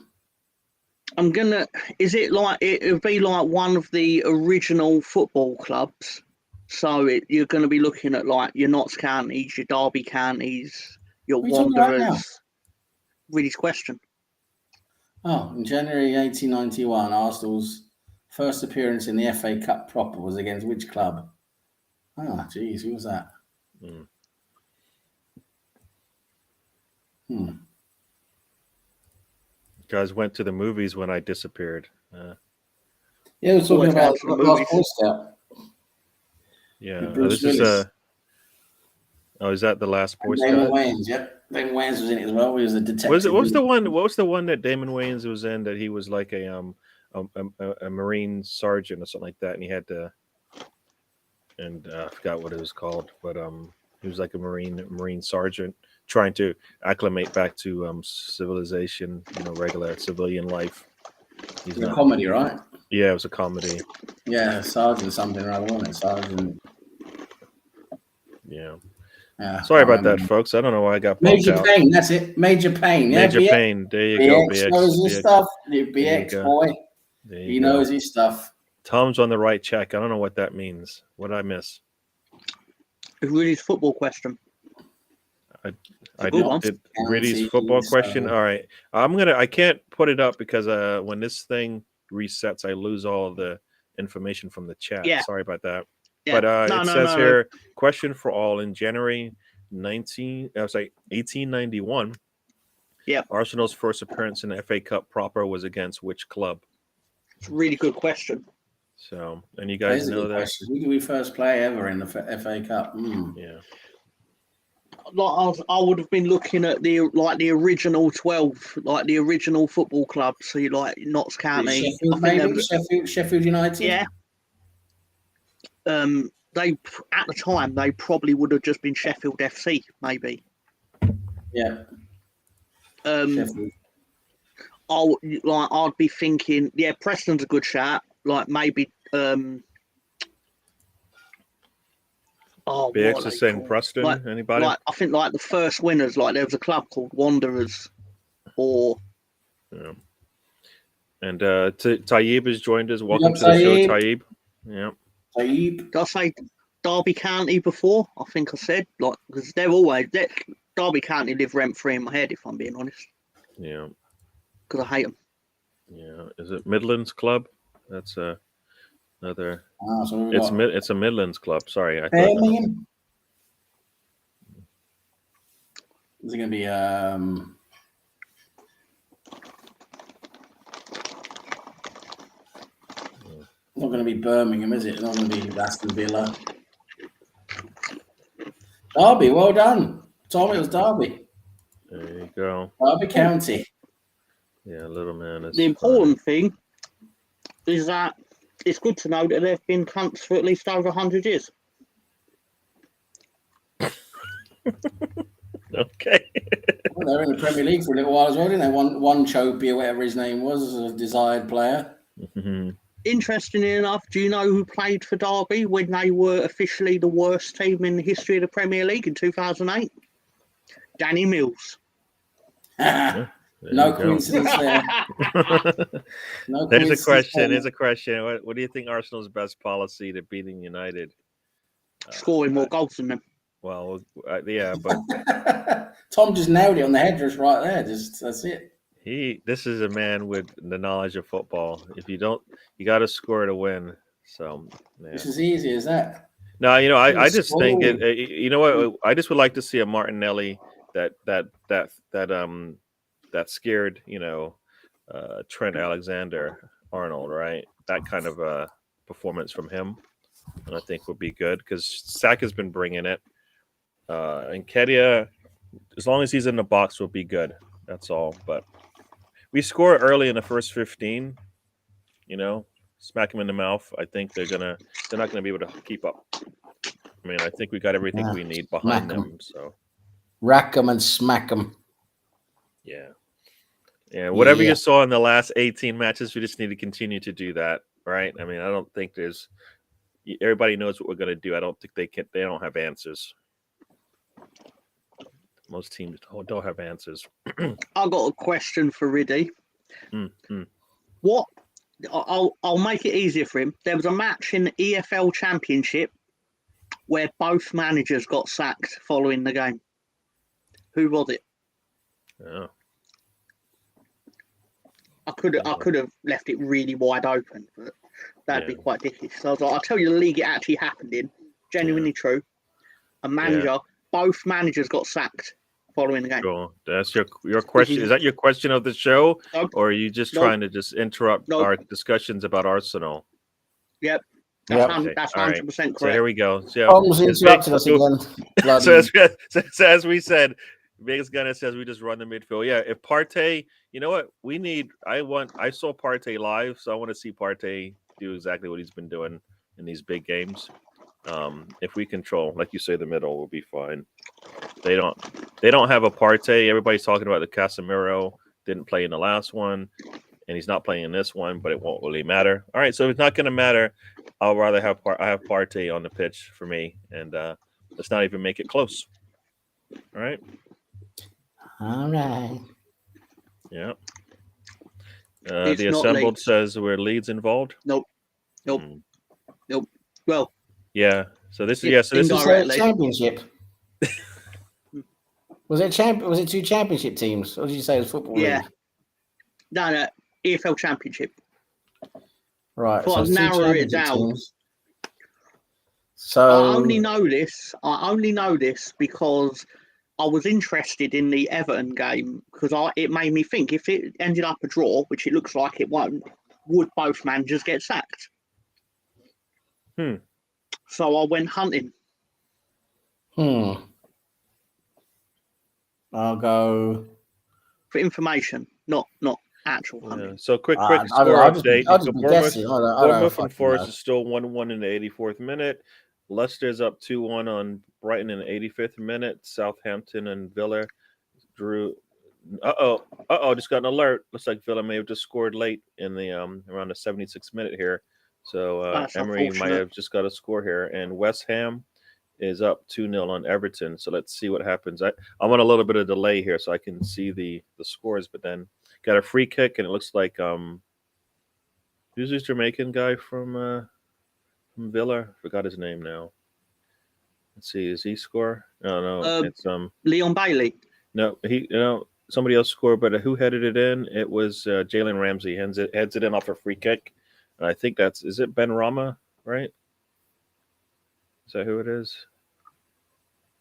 is it like, it would be like one of the original football clubs? So you're going to be looking at like your Notts counties, your Derby counties, your Wanderers. Read his question. Oh, in January 1891, Arsenal's first appearance in the FA Cup proper was against which club? Oh, geez, who was that? Guys went to the movies when I disappeared. We're talking about Last Boy Scout. Yeah, this is is that the Last Boy Scout? Damon Wayans, yep. Damon Wayans was in it as well. He was a detective. What was the one that Damon Wayans was in that he was like a Marine sergeant or something like that, and he had to, and I forgot what it was called, but he was like a Marine sergeant trying to acclimate back to civilization, regular civilian life. It's a comedy, right? Yeah, it was a comedy. Yeah, Sergeant something or other, wasn't it? Sergeant. Yeah. Sorry about that, folks. I don't know why I got bumped Major Pain. That's it. Major Pain. Yeah, Major Pain. There you go. BX knows his stuff. BX boy. He knows his stuff. Tom's on the right check. I don't know what that means. What did I miss? It's Rudy's football question. I did Rudy's football question. All right. I can't put it up because when this thing resets, I lose all of the information from the chat. Yeah. Sorry about that. Yeah. But it says here, question for all. In January 1891. Yeah. Arsenal's first appearance in the FA Cup proper was against which club? It's a really good question. So, and you That guys is a know good that. question. Who did we first play ever in the FA Cup? Yeah. Like I would have been looking at the original 12, like the original football club. So you like Notts County. Sheffield, maybe Sheffield United. Yeah. They at the time they probably would have just been Sheffield FC, maybe. Yeah. Sheffield. I'd be thinking, yeah, Preston's a good shout. Like maybe BX is saying Preston. Like, anybody? Like I think like the first winners, like there was a club called Wanderers, or. Yeah. And Tayyib has joined us. Welcome to the show, Tayyib. Yeah. Tayyib. Did I say Derby County before? I think I said like because they're always Derby County live rent free in my head if I'm being honest. Yeah. Because I hate them. Yeah. Is it Midlands Club? That's another. So it's a Midlands club. Sorry, I Birmingham. Is it going to be not going to be Birmingham, is it? Not going to be Aston Villa. Derby, well done. Tom, it was Derby. There you go. Derby County. Yeah, little man. The important thing is that it's good to know that they've been cunts for at least over 100 years. Okay. Well, they were in the Premier League for a little while as well, didn't they? One Chopey or whatever his name was, a desired player. Interestingly enough, do you know who played for Derby when they were officially the worst team in the history of the Premier League in 2008? Danny Mills. No coincidence there. No There's a question. There's a question. What do you think Arsenal's best policy to beating United? Scoring more goals than them. Well, yeah, but Tom just nailed it on the head just right there. That's it. This is a man with the knowledge of football. If you don't, you got to score to win. So it's as easy as that. No, I just think it. You know what? I just would like to see a Martinelli that scared Trent Alexander-Arnold, right? That kind of a performance from him, and I think would be good because Saka's been bringing it, and Kedia, as long as he's in the box, will be good. That's all. But we score early in the first 15. Smack him in the mouth. I think they're not gonna be able to keep up. I mean, I think we got everything we need behind them. So rack them and smack them. Yeah. Whatever you saw in the last 18 matches, we just need to continue to do that, right? I mean, I don't think everybody knows what we're going to do. I don't think they don't have answers. Most teams don't have answers. I've got a question for Riddy. What? I'll make it easier for him. There was a match in the EFL Championship where both managers got sacked following the game. Who was it? Oh. I could have left it really wide open, but that'd be quite dickish. So I was like, I'll tell you the league it actually happened in. Genuinely true. A manager, both managers got sacked following the game. Sure. That's your question. Is that your question of the show? Or are you just trying to just interrupt our discussions about Arsenal? Yep. That's 100% correct. So here we go. So, Tom's interrupted us again. So as we said, Vegas Gunner says we just run the midfield. Yeah, if Partey, you know what we need. I saw Partey live, so I want to see Partey do exactly what he's been doing in these big games. If we control, like you say, the middle will be fine. They don't have a Partey. Everybody's talking about the Casemiro didn't play in the last one, and he's not playing in this one, but it won't really matter. All right, so if it's not going to matter, I'll rather have Partey on the pitch for me, and let's not even make it close. All right. All right. Yeah. The assembled says were Leeds involved? Nope. Well. Yeah. So this is So this is a championship. Was it two championship teams, or did you say it was football league? No, EFL Championship. Right. So I've narrowed it down. Teams. So I only know this because I was interested in the Everton game because it made me think if it ended up a draw, which it looks like it won't, would both managers get sacked? Hmm. So I went hunting. I'll go. For information, not actual hunting. Yeah. So quick I'll score just be update. guessing. I don't Bournemouth and fucking Forest know. is still 1-1 in the 84th minute. Leicester's up 2-1 on Brighton in the 85th minute. Southampton and Villa drew. Just got an alert. Looks like Villa may have just scored late in the around the 76th minute here. So That's Emery might unfortunate. have just got a score here. And West Ham is up 2-0 on Everton. So let's see what happens. I'm on a little bit of delay here so I can see the scores, but then got a free kick and it looks like who's this Jamaican guy from Villa? Forgot his name now. Let's see, is he score? No, it's Leon Bailey. no, somebody else scored, but who headed it in? It was Jalen Ramsey heads it in off a free kick. And I think is it Ben Rama, right? Is that who it is?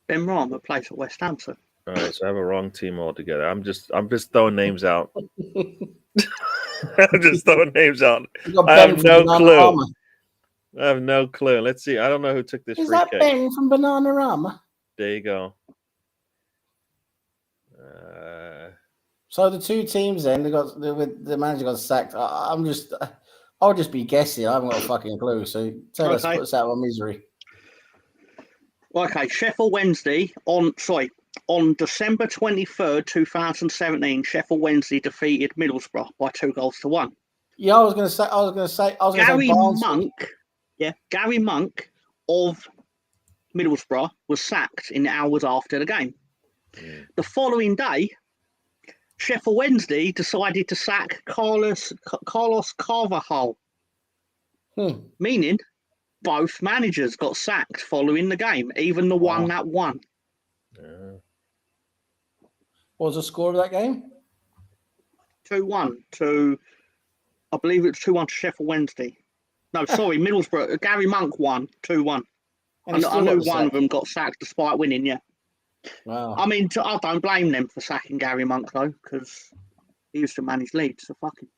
Ben Rama plays at West Ham. So. All right, so I have a wrong team altogether. I'm just throwing names out. I'm just throwing names out. I have no clue. I have no clue. Let's see. I don't know who took this free kick. Is that Ben from Bananarama? There you go. So the two teams then the manager got sacked. I'll just be guessing. I haven't got a fucking clue. So put us out of our misery. Okay, Sheffield Wednesday on December 23rd, 2017. Sheffield Wednesday defeated Middlesbrough by 2-1. Yeah, I was going to say. Gary Monk of Middlesbrough was sacked in the hours after the game. Yeah. The following day, Sheffield Wednesday decided to sack Carlos Carvajal, meaning both managers got sacked following the game, even the one that won. What was the score of that game? 2-1 to, I believe it was 2-1 to Sheffield Wednesday. No, sorry, Middlesbrough. Gary Monk won 2-1. I knew one of them got sacked despite winning, yeah. Wow. I mean, I don't blame them for sacking Gary Monk, though, because he used to manage Leeds, so fuck him.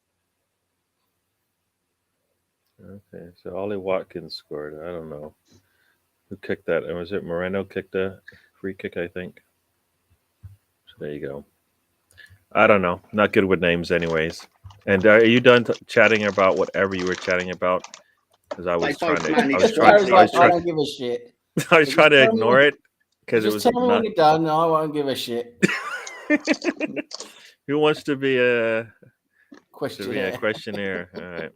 Okay, so Ollie Watkins scored. I don't know. Who kicked that? Was it Moreno kicked a free kick, I think? So there you go. I don't know. Not good with names anyways. And are you done chatting about whatever you were chatting about? Because I was trying to... I don't give a shit. I was trying to ignore it. Because it was tell me when you're done. I won't give a shit. Who wants to be a questionnaire? All right.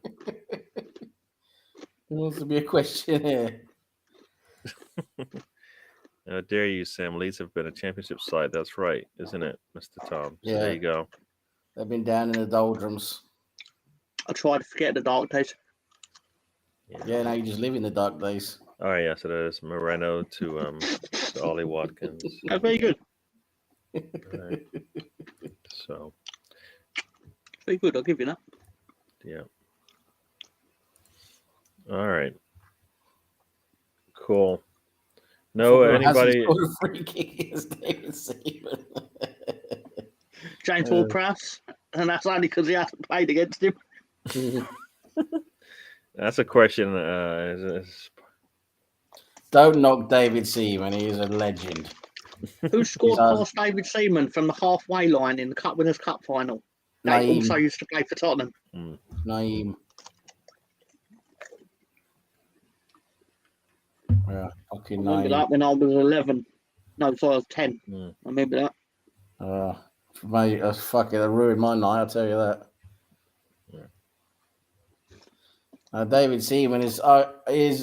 Who wants to be a questionnaire? How dare you, Sam? Leeds have been a championship side. That's right, isn't it, Mr. Tom? So yeah. There you go. They've been down in the doldrums. I try to forget the dark days. Yeah, now you just live in the dark days. All right, so that is Moreno to Ollie Watkins. That's very good. Right. So. Very good, I'll give you that. Yeah. All right. Cool. No, anybody? James Ward-Prowse, and that's only because he hasn't played against him. That's a question. Don't knock David Seaman. He is a legend. Who scored past David Seaman from the halfway line in the Cup Winners' Cup final? They also used to play for Tottenham. Naeem. Yeah, fucking I remember that when I was 11. No, sorry, I was 10. I remember that. Mate, that ruined my night, I'll tell you that. David Seaman is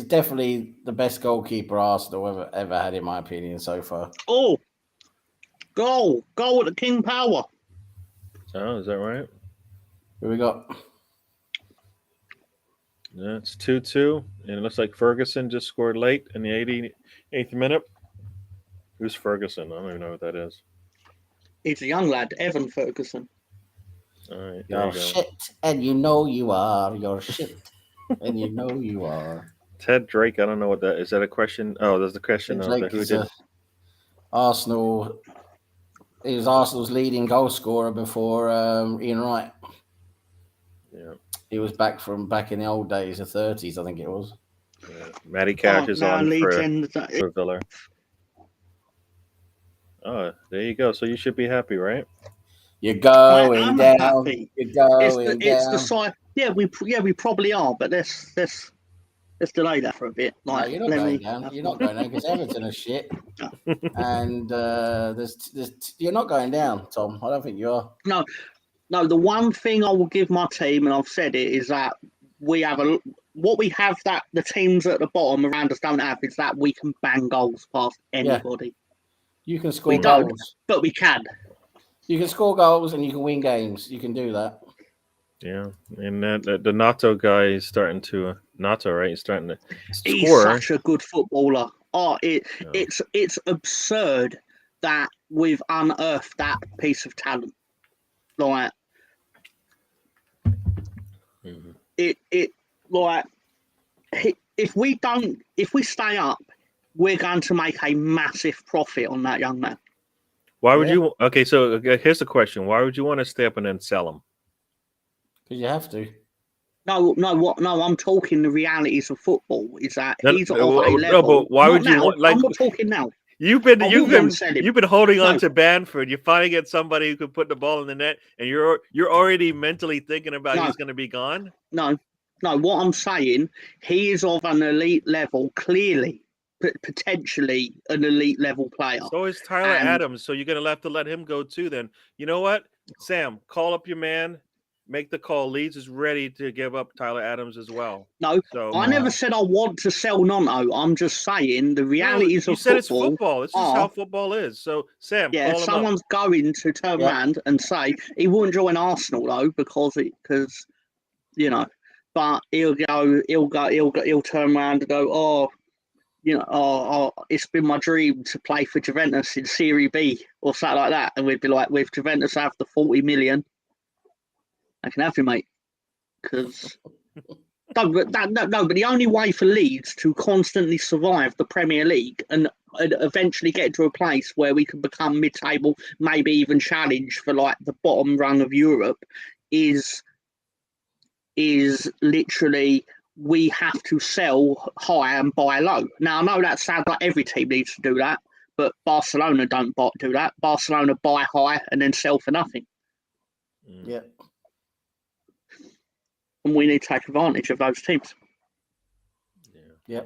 definitely the best goalkeeper Arsenal ever had, in my opinion, so far. Oh, goal at the King Power. Oh, is that right? Who we got? Yeah, it's 2-2, and it looks like Ferguson just scored late in the 88th minute. Who's Ferguson? I don't even know what that is. He's a young lad, Evan Ferguson. All right, you're shit, and you know you are. You're shit, and you know you are. Ted Drake, I don't know what that is. That a question? Oh, there's the question of who did. Arsenal. He was Arsenal's leading goal scorer before Ian Wright. Yeah. He was back in the old days, the 30s, I think it was. Matty Cash is now on Leeds end. for Villa. Oh, there you go. So you should be happy, right? You're going I'm down. happy. You're going It's down. the side. Yeah, we probably are, but let's delay that for a bit. No, Like, you're not going down. You're not going down because Everton are shit. And you're not going down, Tom. I don't think you are. No. The one thing I will give my team, and I've said it, is that we have what we have that the teams at the bottom around us don't have is that we can bang goals past anybody. You can score We don't, goals. but we can. You can score goals and you can win games. You can do that. Yeah, and the Nato guy is starting to Nato, right? He's starting to He's score. such a good footballer. It's absurd that we've unearthed that piece of talent. Like if we stay up, we're going to make a massive profit on that young man. Why would you? Okay, so here's the question: why would you want to stay up and then sell him? Because you have to. No, I'm talking the realities of football. Is that he's on a level? No, but why would you want? Like, I'm not talking now. You've been holding on to Bamford. You finally get somebody who can put the ball in the net, and you're already mentally thinking about he's going to be gone. No. What I'm saying, he is of an elite level. Clearly, potentially an elite level player. So is Tyler Adams. So you're going to have to let him go too. Then you know what, Sam, call up your man. Make the call. Leeds is ready to give up Tyler Adams as well. No, so, I never said I want to sell Nonto. I'm just saying the realities of football. You said it's football. This is how football is. So, Sam, yeah, call someone's going to turn around and say he wouldn't join Arsenal though because you know, but he'll turn around and go, it's been my dream to play for Juventus in Serie B or something like that, and we'd be like, with Juventus have the 40 million. I can have you, mate. Because but the only way for Leeds to constantly survive the Premier League and eventually get to a place where we can become mid-table, maybe even challenge for like the bottom rung of Europe, is literally we have to sell high and buy low. Now I know that sounds like every team needs to do that, but Barcelona don't do that. Barcelona buy high and then sell for nothing. Yeah. And we need to take advantage of those teams. Yeah.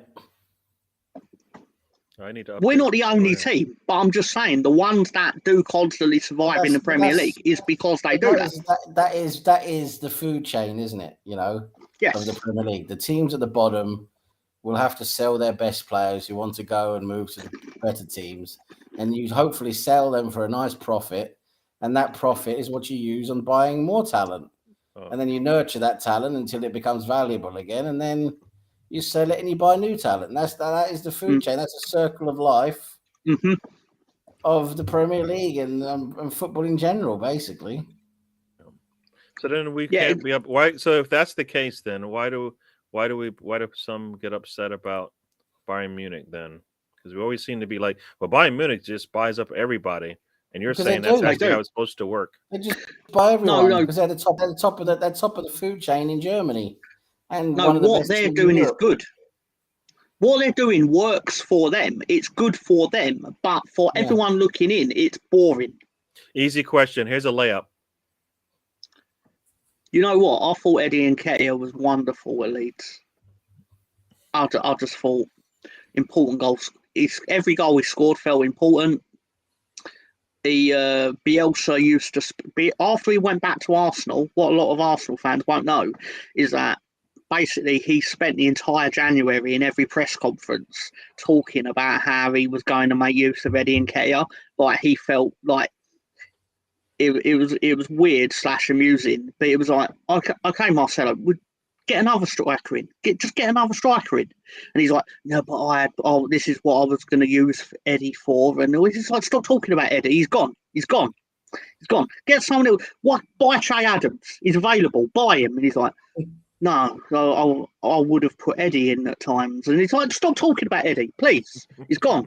We're not the only team, but I'm just saying the ones that do constantly survive in the Premier League is because they do that. That is the food chain, isn't it? You know, of the Premier League. The teams at the bottom will have to sell their best players who want to go and move to the better teams, and you hopefully sell them for a nice profit, and that profit is what you use on buying more talent. And then you nurture that talent until it becomes valuable again, and then you sell it and you buy new talent. And that is the food chain. That's a circle of life of the Premier League and football in general, basically. So then we can't be up. Why? So if that's the case, then why do some get upset about Bayern Munich then? Because we always seem to be like, well, Bayern Munich just buys up everybody. And you're saying that's actually how it's supposed to work. They just buy everyone because they're the top of the food chain in Germany. And what they're doing is good. What they're doing works for them. It's good for them, but for everyone looking in, it's boring. Easy question. Here's a layup. You know what? I thought Eddie Nketiah was wonderful at Leeds. I just thought important goals. Every goal he scored felt important. Bielsa used to be after he went back to Arsenal. What a lot of Arsenal fans won't know is that basically he spent the entire January in every press conference talking about how he was going to make use of Eddie Nketiah. Like he felt like it was weird / amusing, but it was like, okay, Marcelo, get another striker in. Just get another striker in. And he's like, no, but this is what I was going to use Eddie for. And he's just like, stop talking about Eddie. He's gone. Get someone else. What? Buy Che Adams. He's available. Buy him. And he's like, No, I would have put Eddie in at times, and it's like, stop talking about Eddie, please. He's gone.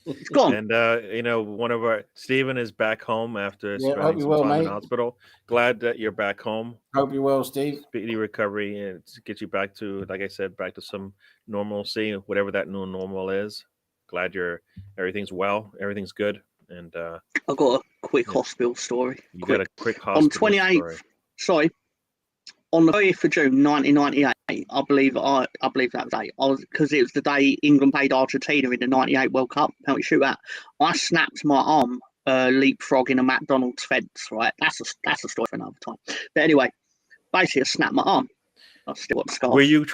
He's gone. And one of our Stephen is back home after Yeah, hope spending you some well, time in mate. hospital. Glad that you're back home. Hope you're well, Steve. Speedy recovery and to get you back to, like I said, back to some normalcy, whatever that new normal is. Glad everything's well, everything's good, and I've got a quick yeah. hospital story. You got a quick On hospital 28th, story. sorry, on the 30th of June 1998, I believe that day, because it was the day England played Argentina in the '98 World Cup penalty shootout. I snapped my arm leapfrogging a McDonald's fence. Right, that's a story for another time. But anyway, basically, I snapped my arm. I still got the scars. Were you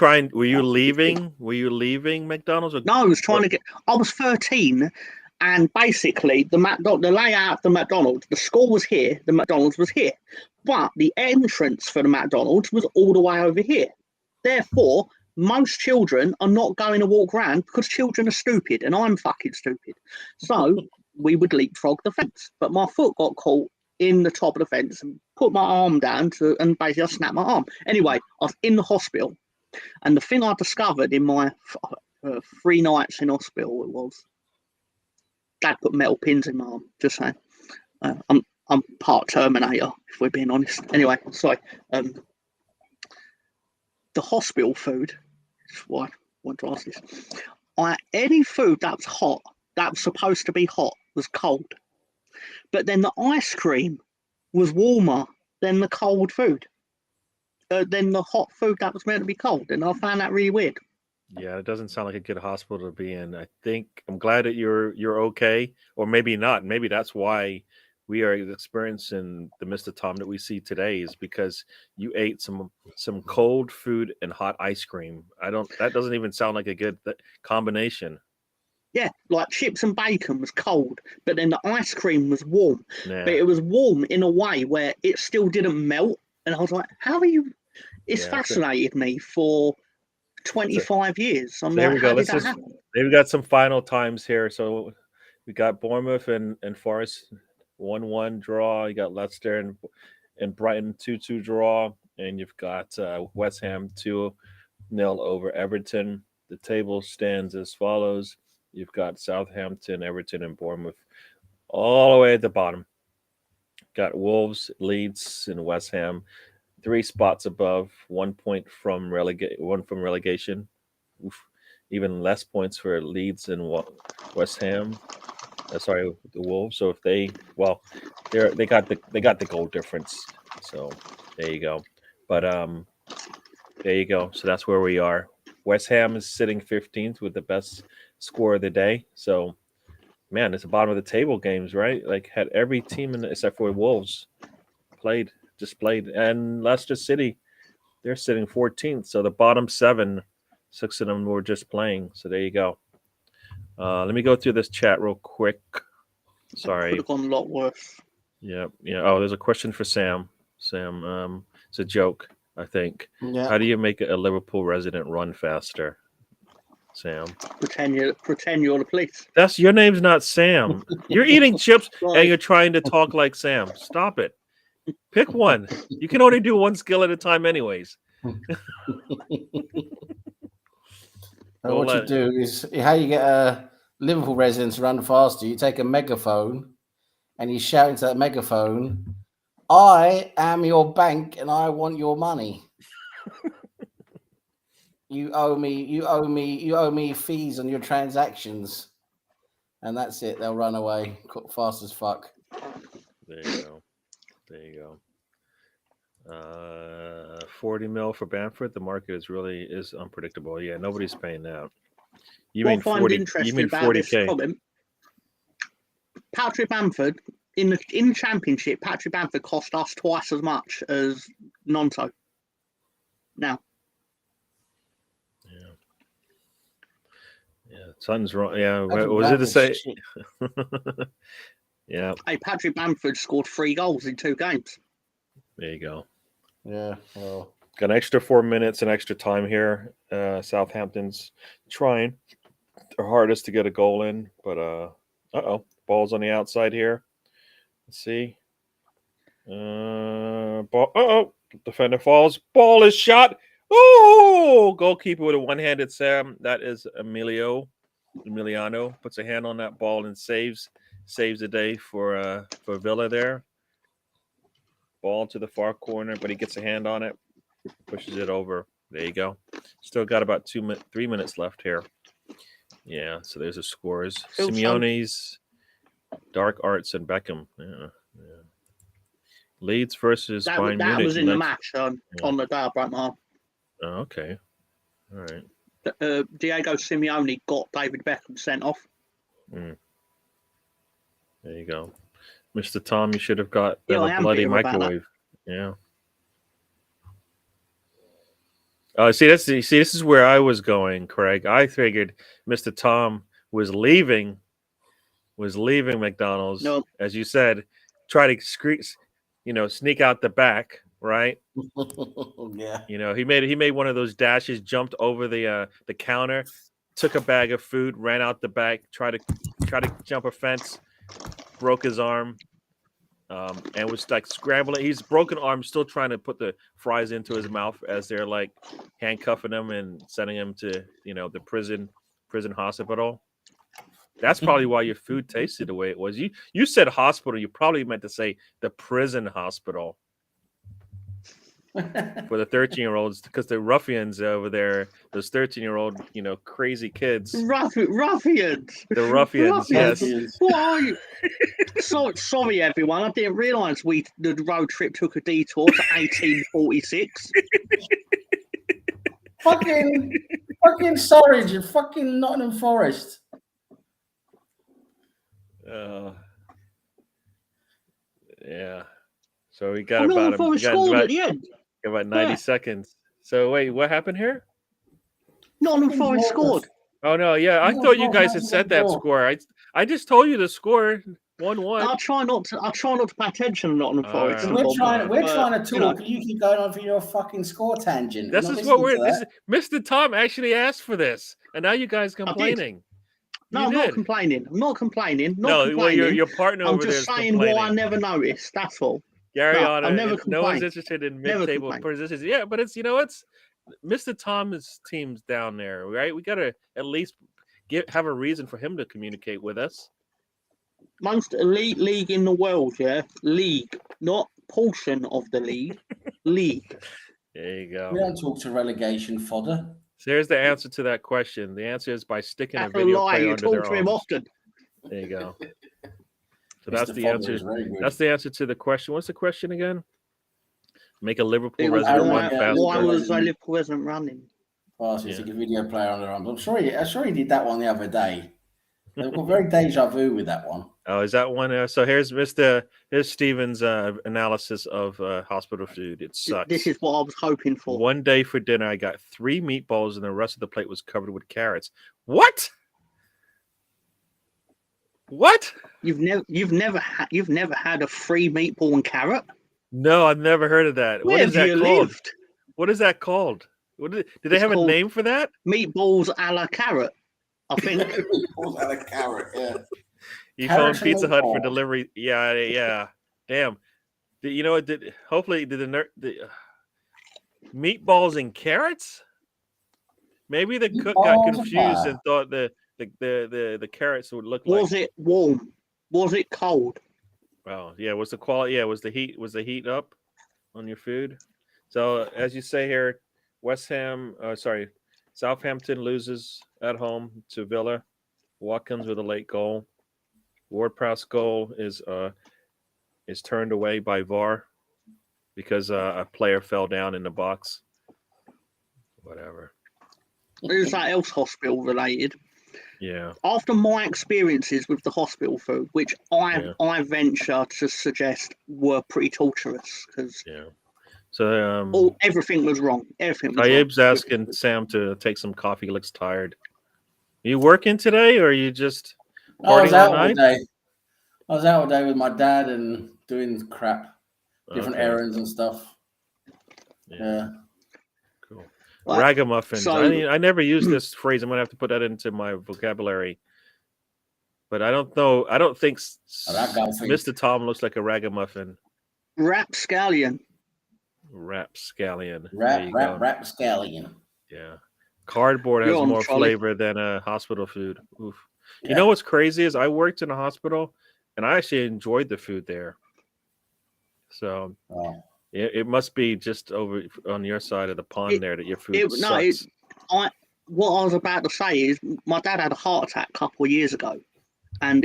leaving? Were you leaving McDonald's? No, I was trying to get. I was 13, and basically the layout of the McDonald's, the school was here, the McDonald's was here, but the entrance for the McDonald's was all the way over here. Therefore, most children are not going to walk around because children are stupid, and I'm fucking stupid. So we would leapfrog the fence, but my foot got caught in the top of the fence and put my arm down and basically I snapped my arm. Anyway, I was in the hospital, and the thing I discovered in my 3 nights in hospital was Dad put metal pins in my arm. Just saying, I'm part Terminator if we're being honest. Anyway, sorry. The hospital food. Why do I ask this? Any food that was hot, that was supposed to be hot, was cold. But then the ice cream was warmer than the cold food. Than the hot food that was meant to be cold, and I found that really weird. Yeah, it doesn't sound like a good hospital to be in. I'm glad that you're okay, or maybe not. Maybe that's why we are experiencing the Mr. Tom that we see today is because you ate some cold food and hot ice cream. That doesn't even sound like a good combination. Yeah, like chips and bacon was cold, but then the ice cream was warm. Nah. But it was warm in a way where it still didn't melt. And I was like, how are you? It's fascinated me for 25 years. I'm there like, we go. How did that happen? Maybe we got some final times here. So we got Bournemouth and Forest 1-1 draw. You got Leicester and Brighton 2-2 draw. And you've got West Ham 2-0 over Everton. The table stands as follows. You've got Southampton, Everton, and Bournemouth all the way at the bottom. Got Wolves, Leeds, and West Ham 3 spots above, 1 point from relegation. Oof. Even less points for Leeds and West Ham. The Wolves. So if they got the goal difference. So there you go. But there you go. So that's where we are. West Ham is sitting 15th with the best score of the day. So, man, it's the bottom of the table games, right? Like had every team except for Wolves played, and Leicester City, they're sitting 14th. So the bottom 7, 6 of them were just playing. So there you go. Let me go through this chat real quick. Sorry. Could have gone a lot worse. Yeah. Oh, there's a question for Sam. Sam, it's a joke, I think. Yeah. How do you make a Liverpool resident run faster? Sam. Pretend you're the police. That's your name's not Sam. You're eating chips and you're trying to talk like Sam. Stop it. Pick one. You can only do one skill at a time, anyways. What you do is how you get a Liverpool resident to run faster. You take a megaphone and you shout into that megaphone, "I am your bank and I want your money. You owe me fees on your transactions." And that's it. They'll run away fast as fuck. There you go. 40 mil for Bamford. The market is unpredictable. Yeah, nobody's paying that. You mean 40? You mean 40K? Patrick Bamford in the Championship. Patrick Bamford cost us twice as much as Nonto. Now. Yeah, something's wrong. Yeah, what was it to say? Yeah. Hey, Patrick Bamford scored 3 goals in 2 games. There you go. Yeah. Well, got an extra 4 minutes and extra time here. Southampton's trying their hardest to get a goal in, but ball's on the outside here. Let's see. Ball. Defender falls. Ball is shot. Oh, goalkeeper with a one-handed Sam. That is Emiliano puts a hand on that ball and saves the day for Villa there. Ball to the far corner, but he gets a hand on it, pushes it over. There you go. Still got about 3 minutes left here. Yeah, so there's the scores. Simeone's, Dark Arts, and Beckham. Yeah. Leeds versus Bayern Munich. That was in the match on the day I broke my arm. Oh, okay. All right. Diego Simeone got David Beckham sent off. There you go. Mr. Tom, you should have got Yeah, a I am bloody bitter about microwave. Yeah. Oh, this is where I was going, Craig. I figured Mr. Tom was leaving McDonald's, No. as you said, try to sneak out the back, right? Yeah. He made one of those dashes, jumped over the counter, took a bag of food, ran out the back, tried to jump a fence, broke his arm, and was like scrambling. He's broken arm, still trying to put the fries into his mouth as they're like handcuffing him and sending him to the prison hospital. That's probably why your food tasted the way it was. You said hospital, you probably meant to say the prison hospital for the 13-year-olds, because the ruffians over there, those 13-year-old, crazy kids. Ruffians. The ruffians, yes. What are you? Sorry, everyone. I didn't realise the road trip took a detour to 1846. fucking Surridge and fucking Nottingham Forest. Yeah. So we got about 90 seconds. So wait, what happened here? Nottingham Forest scored. Oh no, yeah. I thought you guys had said that score. I just told you the score. 1-1. I'll try not to pay attention to Nottingham Forest. We're trying to talk. You keep going on for your fucking score tangent. This is what Mr. Tom actually asked for this, and now you guys complaining. No, I'm not complaining. Well, your partner over there is complaining. I'm just saying what I never noticed. That's all. Gary no one's interested in mid-table positions. Yeah, but it's Mr. Tom's team's down there, right? We gotta at least have a reason for him to communicate with us. Most elite league in the world, yeah. League, not portion of the league. League. There you go. We don't talk to relegation fodder. So here's the answer to that question. The answer is by sticking a video player under their arms. Often. There you go. So that's the answer. That's the answer to the question. What's the question again? Make a Liverpool resident run faster. Why was Liverpool resident running? Stick a video player on their arms. I'm sure he did that one the other day. They've got very deja vu with that one. Oh, is that one? So here's Steven's analysis of hospital food. It sucks. This is what I was hoping for. One day for dinner, I got 3 meatballs, and the rest of the plate was covered with carrots. What? What? You've never had a free meatball and carrot? No, I've never heard of that. Where what is have that you called? lived? What is that called? Do they have a name for that? Meatballs a la carrot, I think. Meatballs a la carrot, yeah. You phone Pizza Hut for delivery. Yeah. Damn. You know what? Hopefully the meatballs and carrots? Maybe the cook got confused and thought the carrots would look like. Was it warm? Was it cold? Oh, yeah. Was the quality? Yeah. Was the heat up on your food? So as you say here, Southampton loses at home to Villa. Watkins with a late goal. Ward-Prowse goal is turned away by VAR because a player fell down in the box. Whatever. Is that else hospital related? Yeah. After my experiences with the hospital food, which I venture to suggest were pretty torturous, because so everything was wrong. Tayyip's asking Sam to take some coffee. He looks tired. Are you working today, or are you just? I was out all day. I was out all day with my dad and doing crap, different errands and stuff. Yeah. Cool. Ragamuffins. I never use this phrase. I'm gonna have to put that into my vocabulary. But I don't know. I don't think Mr. Tom looks like a ragamuffin. Rapscallion. Rapscallion. There you go. Rapscallion. Yeah. Cardboard You're has on, more Charlie. flavor than hospital food. Oof. Yeah. You know what's crazy is I worked in a hospital and I actually enjoyed the food there. So Oh. it must be just over on your side of the pond there that your food No, sucks. what I was about to say is my dad had a heart attack a couple of years ago, and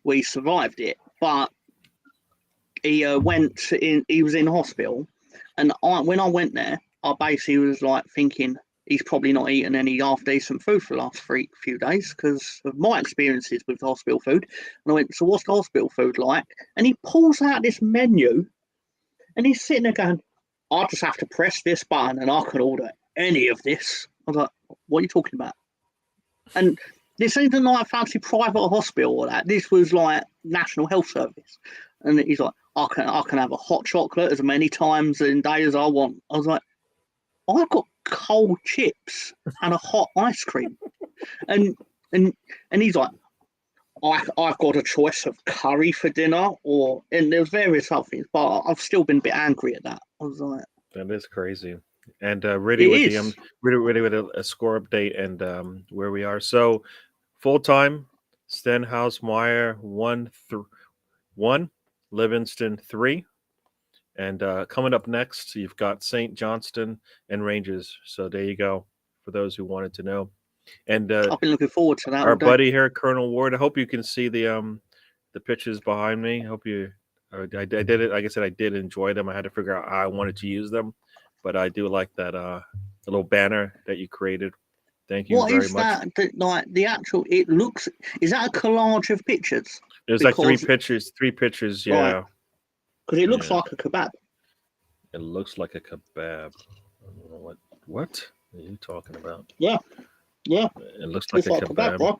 we survived it, but he went in. He was in hospital, and when I went there, I basically was like thinking he's probably not eaten any half decent food for the last few days because of my experiences with the hospital food. And I went, so what's the hospital food like? And he pulls out this menu, and he's sitting there going, I just have to press this button and I can order any of this. I was like, what are you talking about? And this isn't like a fancy private hospital or that. This was like National Health Service. And he's like, I can have a hot chocolate as many times in day as I want. I was like, I've got cold chips and a hot ice cream. And he's like, I've got a choice of curry for dinner, and there's various other things, but I've still been a bit angry at that. I was like, That is crazy. And ready with a score update and where we are. So full time, Stenhouse Meyer 1, Livingston 3. And coming up next, you've got St. Johnston and Rangers. So there you go for those who wanted to know. And I've been looking forward to that. our buddy here, Colonel Ward. I hope you can see the pictures behind me. I hope you. I did it. Like I said, I did enjoy them. I had to figure out how I wanted to use them, but I do like that little banner that you created. Thank you very much. What is that? Like the actual? It looks. Is that a collage of pictures? There's like three pictures. Yeah. Right. Because it looks like a kebab. It looks like a kebab. I don't know what are you talking about? Yeah. It looks like a kebab.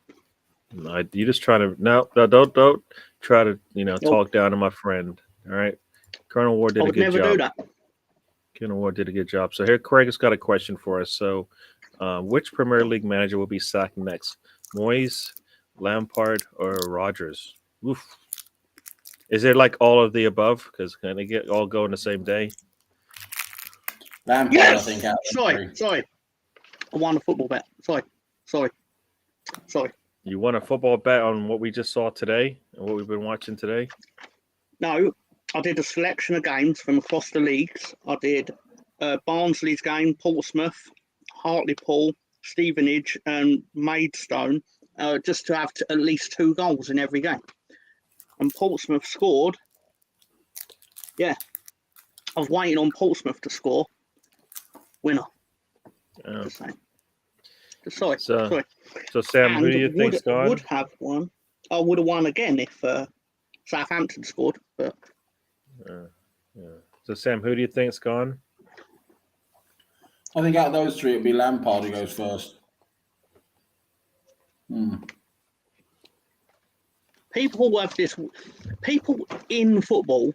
Right? You just try to don't try to talk down to my friend. All right, Colonel Ward did a good job. I would never do that. Colonel Ward did a good job. So here, Craig has got a question for us. So, which Premier League manager will be sacked next? Moyes, Lampard, or Rodgers? Oof. Is there like all of the above? Because can they all go in the same day? Lampard, yes! I think. Sorry. I won a football bet. Sorry. You won a football bet on what we just saw today and what we've been watching today? No, I did a selection of games from across the leagues. I did Barnsley's game, Portsmouth, Hartlepool, Stevenage, and Maidstone, just to have at least 2 goals in every game. And Portsmouth scored. Yeah, I was waiting on Portsmouth to score. Winner. Just saying. Sorry. So Sam, who do you think's gone? Would have won. I would have won again if Southampton scored. But So Sam, who do you think's gone? I think out of those 3, it'll be Lampard who goes first. People have this. People within football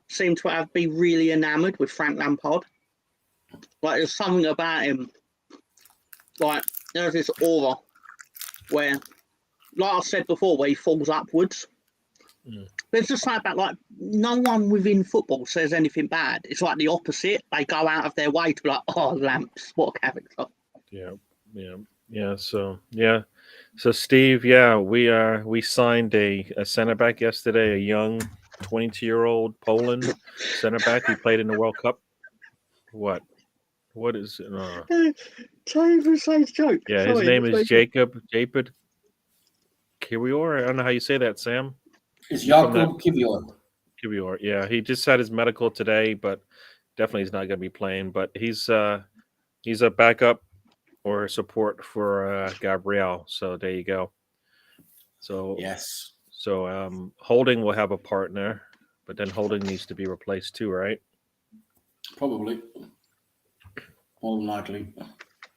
seem to be really enamoured with Frank Lampard. Like there's something about him. Like there's this aura where, like I said before, where he falls upwards. There's just something about like no one within football says anything bad. It's like the opposite. They go out of their way to be like, oh, Lamps, what a character. Yeah. So Steve, we signed a center back yesterday, a young 22-year-old Poland center back. He played in the World Cup. What is it? Taylor says joke. Yeah, his name is Jacob Kiwior. I don't know how you say that, Sam. It's Jakob Kiwior. Yeah, he just had his medical today, but definitely he's not going to be playing. But he's a backup or support for Gabriel. So there you go. So yes. So Holding will have a partner, but then Holding needs to be replaced too, right? Probably. More than likely.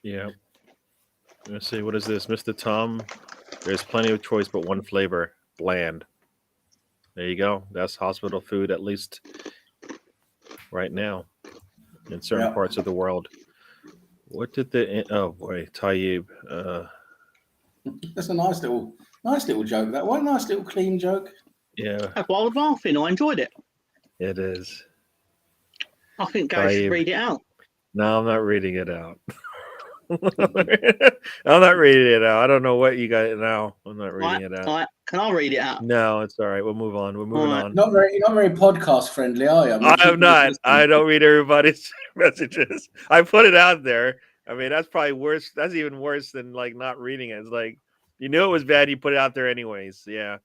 Yeah. Let's see. What is this, Mr. Tom? There's plenty of choice, but one flavor: bland. There you go. That's hospital food, at least right now, in certain parts of the world. What did Tayyib? That's a nice little joke. That one nice little clean joke. Yeah. That's why I was laughing. I enjoyed it. It is. I think Gary should read it out. No, I'm not reading it out. I'm not reading it out. I don't know what you got now. I'm not reading it out. Can I read it out? No, it's all right. We'll move on. We're moving on. Not very podcast friendly, are you? I am not. I don't read everybody's messages. I put it out there. I mean, that's probably worse. That's even worse than like not reading it. It's like you knew it was bad. You put it out there anyways. Yeah.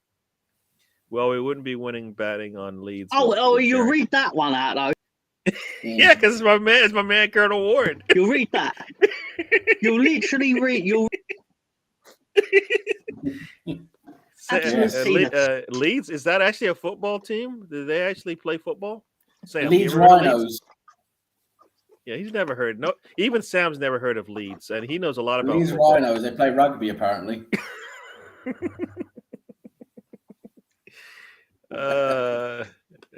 Well, we wouldn't be winning batting on Leeds. You read that one out though. Yeah, because it's my man. It's my man, Colonel Ward. You read that. You literally read. You. Leeds, is that actually a football team? Do they actually play football? Sam, Leeds Rhinos. Yeah, he's never heard. No, even Sam's never heard of Leeds, and he knows a lot about Leeds football. Rhinos. They play rugby, apparently.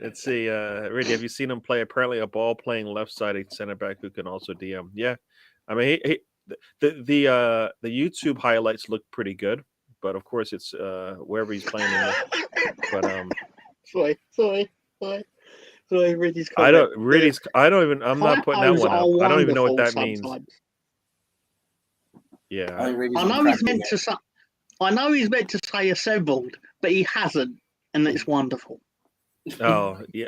Let's see. Really, have you seen him play? Apparently, a ball-playing left-sided center back who can also DM. Yeah, I mean, the YouTube highlights look pretty good, but of course, it's wherever he's playing. But sorry. Riddy's I don't even. I'm not putting that one up. I don't even know what that means. Yeah, I know he's meant to say. I know he's meant to say assembled, but he hasn't, and it's wonderful. Oh yeah,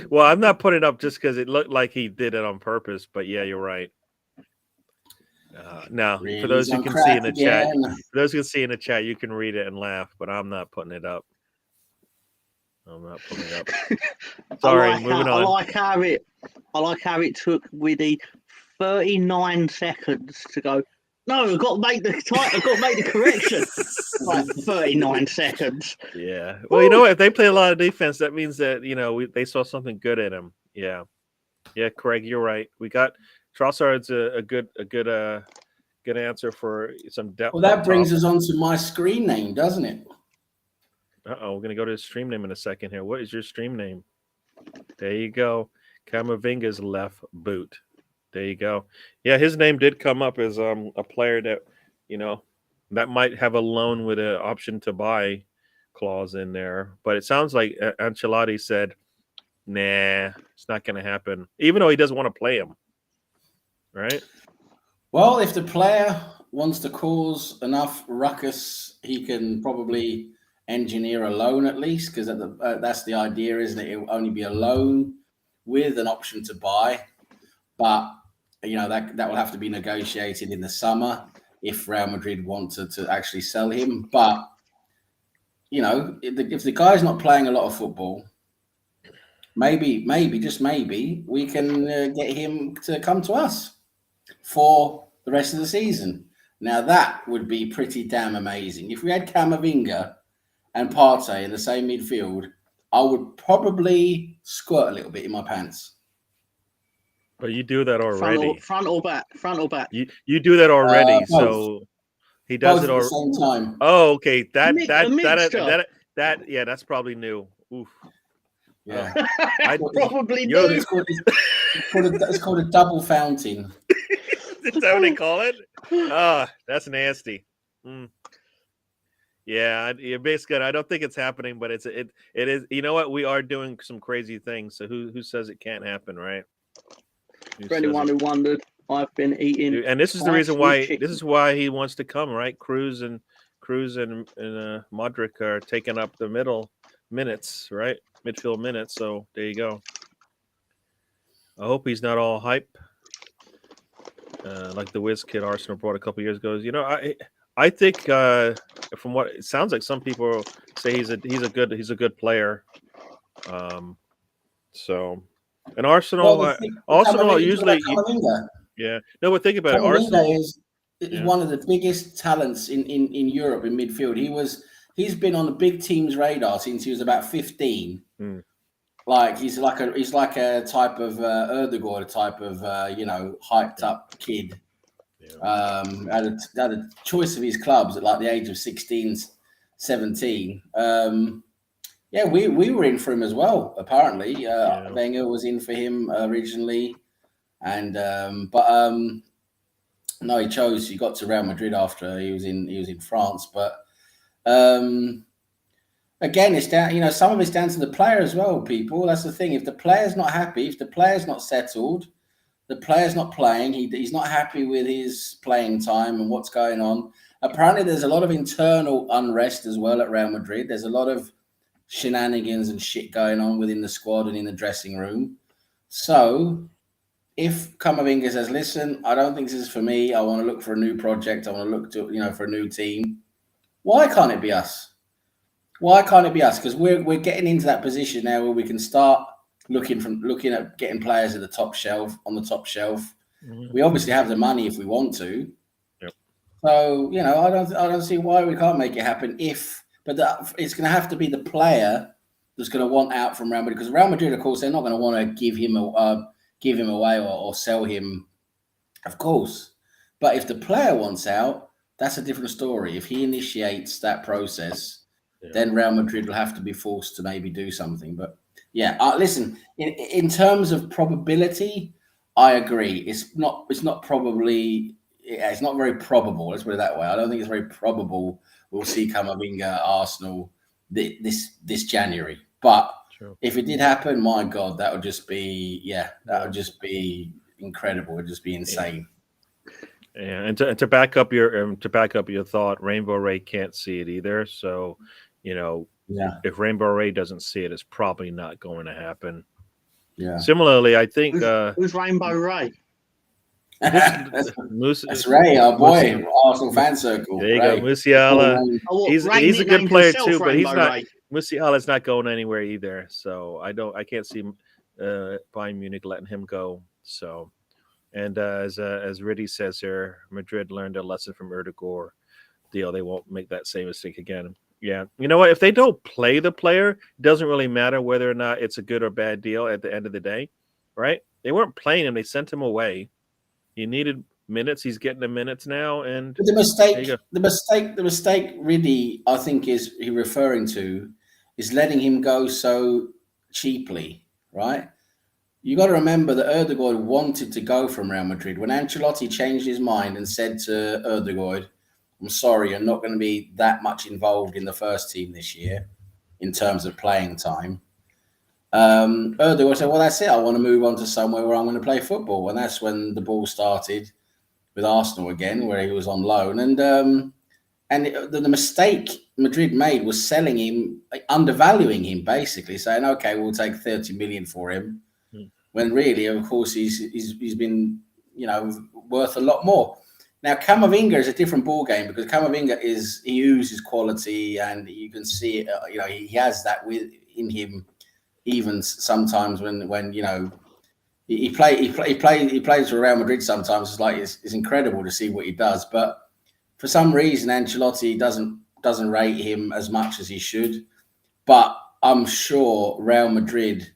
well, I'm not putting it up just because it looked like he did it on purpose. But yeah, you're right. Now, for those who can see in the chat, you can read it and laugh. But I'm not putting it up. I'm not putting it up. Sorry, moving on. I like how it took Widdy 39 seconds to go. No, I've got to make the correction. Like 39 seconds. Yeah. Well, you know what? If they play a lot of defense, that means that they saw something good in him. Yeah. Yeah, Craig, you're right. We got Trossard's a good answer for some depth. Well, that brings us on to my screen name, doesn't it? We're gonna go to the stream name in a second here. What is your stream name? There you go. Camavinga's left boot. There you go. Yeah, his name did come up as a player that that might have a loan with an option to buy clause in there. But it sounds like Ancelotti said, "Nah, it's not going to happen," even though he doesn't want to play him. Right? Well, if the player wants to cause enough ruckus, he can probably engineer a loan at least, because that's the idea, isn't it? It will only be a loan with an option to buy, but that will have to be negotiated in the summer if Real Madrid want to actually sell him. But if the guy's not playing a lot of football, maybe just maybe we can get him to come to us for the rest of the season. Now that would be pretty damn amazing. If we had Camavinga and Partey in the same midfield, I would probably squirt a little bit in my pants. But you do that already. Front or back? You do that already. So he does it at the same time. Oh, okay. That that's probably new. Oof. Yeah, probably new. It's called a double fountain. Is that what they call it? That's nasty. Yeah, basically, I don't think it's happening, but it is. You know what? We are doing some crazy things. So who says it can't happen, right? For anyone who wondered, I've been eating. And this is the reason why. This is why he wants to come, right? Cruz and Modric are taking up the middle minutes, right? Midfield minutes. So there you go. I hope he's not all hype, like the whiz kid Arsenal brought a couple years ago. I think from what it sounds like, some people say he's a good player. So, and Arsenal, usually, yeah. No, but think about it. Arsenal is one of the biggest talents in Europe in midfield. He's been on the big team's radar since he was about 15. Like he's like a type of Erdogan type of hyped up kid. Yeah. Had a choice of his clubs at like the age of 16, 17. Yeah, we were in for him as well. Apparently, Wenger was in for him originally, and no, he chose. He got to Real Madrid after he was in France. But again, it's down. You know, some of it's down to the player as well. People, that's the thing. If the player's not happy, if the player's not settled, the player's not playing. He's not happy with his playing time and what's going on. Apparently, there's a lot of internal unrest as well at Real Madrid. There's a lot of shenanigans and shit going on within the squad and in the dressing room. So, if Camavinga says, "Listen, I don't think this is for me. I want to look for a new project. I want to look to, for a new team." Why can't it be us? Why can't it be us? Because we're getting into that position now where we can start looking at getting players at the top shelf, on the top shelf. Mhm. We obviously have the money if we want to. Yep. So I don't see why we can't make it happen. It's going to have to be the player that's going to want out from Real Madrid, because Real Madrid, of course, they're not going to want to give him away or sell him, of course. But if the player wants out, that's a different story. If he initiates that process, then Real Madrid will have to be forced to maybe do something. But yeah, listen, in terms of probability, I agree. It's not very probable. Let's put it that way. I don't think it's very probable we'll see Camavinga at Arsenal this January. But if it did happen, my God, that would just be incredible. It'd just be insane. Yeah, and to back up your thought, Rainbow Ray can't see it either. So, if Rainbow Ray doesn't see it, it's probably not going to happen. Yeah. Similarly, I think who's Rainbow Ray? That's Ray, our boy, Arsenal fan circle. There you Ray. go, Musiala. He's a good player too, but he's not. Ray. Musiala's not going anywhere either. So I can't see Bayern Munich letting him go. So, and as Riddy says here, Madrid learned a lesson from Erdogan deal. They won't make that same mistake again. Yeah, you know what? If they don't play the player, it doesn't really matter whether or not it's a good or bad deal at the end of the day, right? They weren't playing him; they sent him away. He needed minutes. He's getting the minutes now, and the mistake, Riddy, I think is he referring to is letting him go so cheaply, right? You got to remember that Erdogan wanted to go from Real Madrid. When Ancelotti changed his mind and said to Erdogan, "I'm sorry, you're not going to be that much involved in the first team this year in terms of playing time." Erdogan said, "Well, that's it. I want to move on to somewhere where I'm going to play football." And that's when the ball started with Arsenal again, where he was on loan. And the mistake Madrid made was selling him, undervaluing him, basically saying, "Okay, we'll take 30 million for him," when really, of course, he's been worth a lot more. Now, Camavinga is a different ball game, because Camavinga he oozes quality, and you can see it. He has that in him. Even sometimes when he plays for Real Madrid, sometimes it's incredible to see what he does. But for some reason, Ancelotti doesn't rate him as much as he should. But I'm sure Real Madrid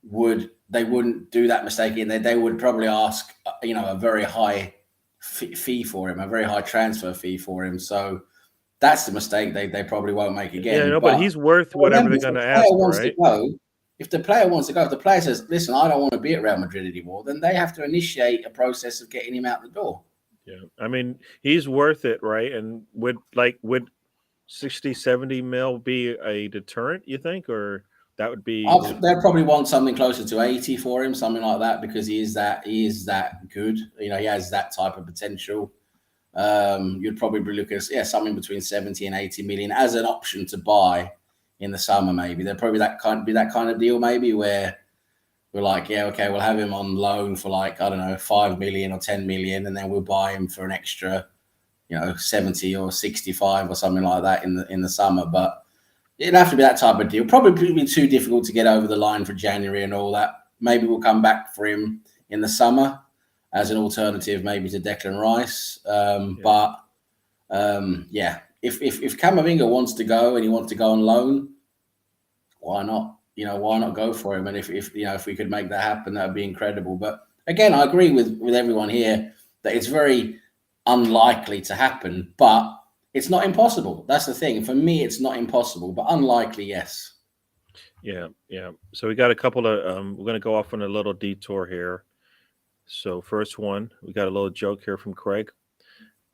wouldn't do that mistake again. They would probably ask a very high fee for him, a very high transfer fee for him. So that's the mistake they probably won't make again. Yeah, but he's worth whatever they're going to ask, right? If the player wants to go, if the player says, "Listen, I don't want to be at Real Madrid anymore," then they have to initiate a process of getting him out the door. Yeah, I mean, he's worth it, right? And would 60, 70 mil be a deterrent, you think, or that would be? They'll probably want something closer to 80 for him, something like that, because he is that good. He has that type of potential. You'd probably look at something between 70 and 80 million as an option to buy in the summer. Maybe there'll probably that kind of deal, maybe, where we're like, yeah, okay, we'll have him on loan for 5 million or 10 million, and then we'll buy him for an extra 70 or 65 or something like that in the summer. But it'd have to be that type of deal. Probably be too difficult to get over the line for January and all that. Maybe we'll come back for him in the summer as an alternative, maybe to Declan Rice. But if Camavinga wants to go and he wants to go on loan, why not? Why not go for him? And if we could make that happen, that would be incredible. But again, I agree with everyone here that it's very unlikely to happen, but it's not impossible. That's the thing. For me, it's not impossible, but unlikely, yes. Yeah. So we got a couple of we're going to go off on a little detour here. So first one, we got a little joke here from Craig.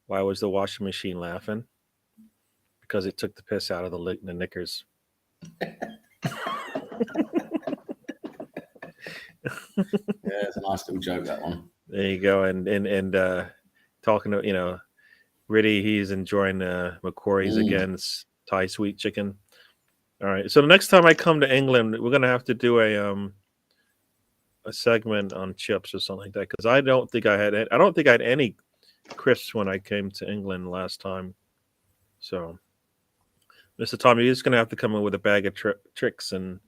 Why was the washing machine laughing? Because it took the piss out of the knickers. Yeah, it's a nice little joke, that one. There you go. And talking to Riddy, he's enjoying McQuarrie's against Thai sweet chicken. All right. So the next time I come to England, we're gonna have to do a segment on chips or something like that, because I don't think I had any crisps when I came to England last time. So, Mr. Tom, you're just gonna have to come in with a bag of tricks, and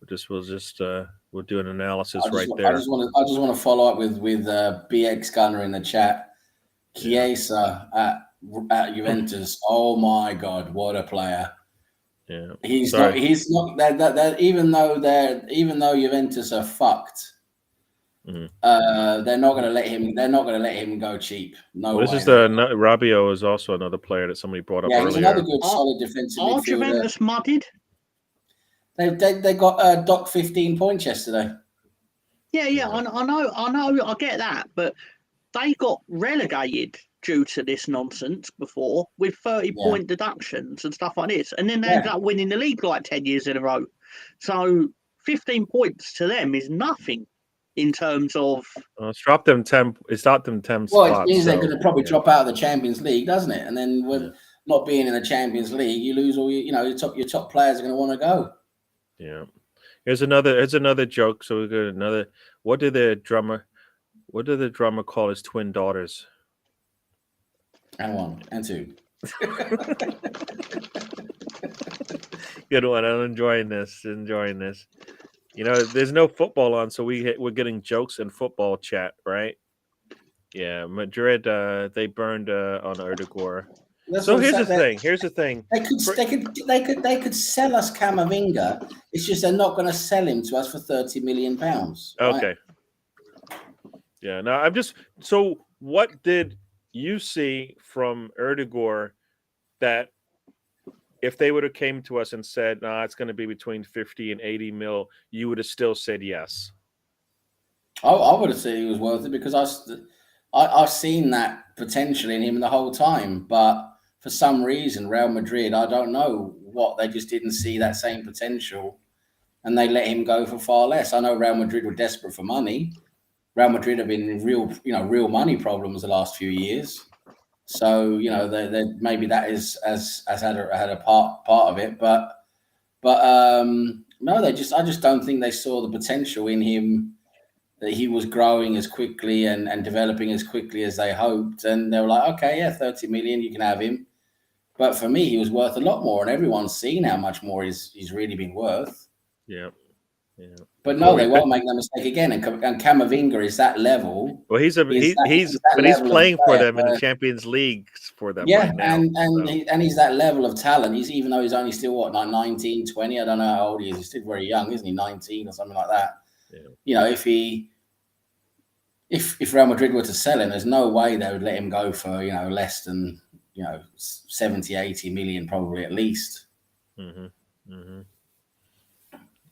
we'll do an analysis right there. I just want to follow up with BX Gunner in the chat. Chiesa at Juventus. Oh my God, what a player! Yeah, he's not that even though Juventus are fucked. They're not going to let him. They're not going to let him go cheap. No. Well, this is Rabiot is also another player that somebody brought up earlier. He's another good, solid defensive midfielder. Are Juventus mudded? They got Doc 15 points yesterday. Yeah, I know, I get that, but they got relegated due to this nonsense before with 30-point deductions and stuff like this, and then they ended up winning the league like 10 years in a row. So 15 points to them is nothing in terms of. It's dropped them 10. It's dropped them 10 well, spots. It means they're going to probably drop out of the Champions League, doesn't it? And then with not being in the Champions League, you lose all your top players are going to want to go. Yeah. Here's another joke. So we got another. What did the drummer call his twin daughters? And one and two. Good one. I'm enjoying this. There's no football on, so we're getting jokes in football chat, right? Yeah, Madrid. They burned on Erdogan. So here's the thing. They could sell us Camavinga. It's just they're not going to sell him to us for £30 million. Right? Okay. Yeah. Now So what did you see from Erdogan that if they would have came to us and said, "Nah, it's going to be between 50 and 80 mil," you would have still said yes? I would have said he was worth it because I've seen that potential in him the whole time, but for some reason, Real Madrid, I don't know what, they just didn't see that same potential, and they let him go for far less. I know Real Madrid were desperate for money. Real Madrid have been in real money problems the last few years, so they maybe that has had a part of it, but no, I just don't think they saw the potential in him, that he was growing as quickly and developing as quickly as they hoped, and they were like, okay, yeah, 30 million, you can have him. But for me, he was worth a lot more, and everyone's seen how much more he's really been worth. Yeah. But no, they won't make that mistake again. And Camavinga is that level. Well, he's playing for them in the Champions League for them. Yeah, right now, and he's that level of talent. Even though he's only still like 19, 20. I don't know how old he is. He's still very young, isn't he? 19 or something like that. Yeah. If Real Madrid were to sell him, there's no way they would let him go for less than 70, 80 million probably at least.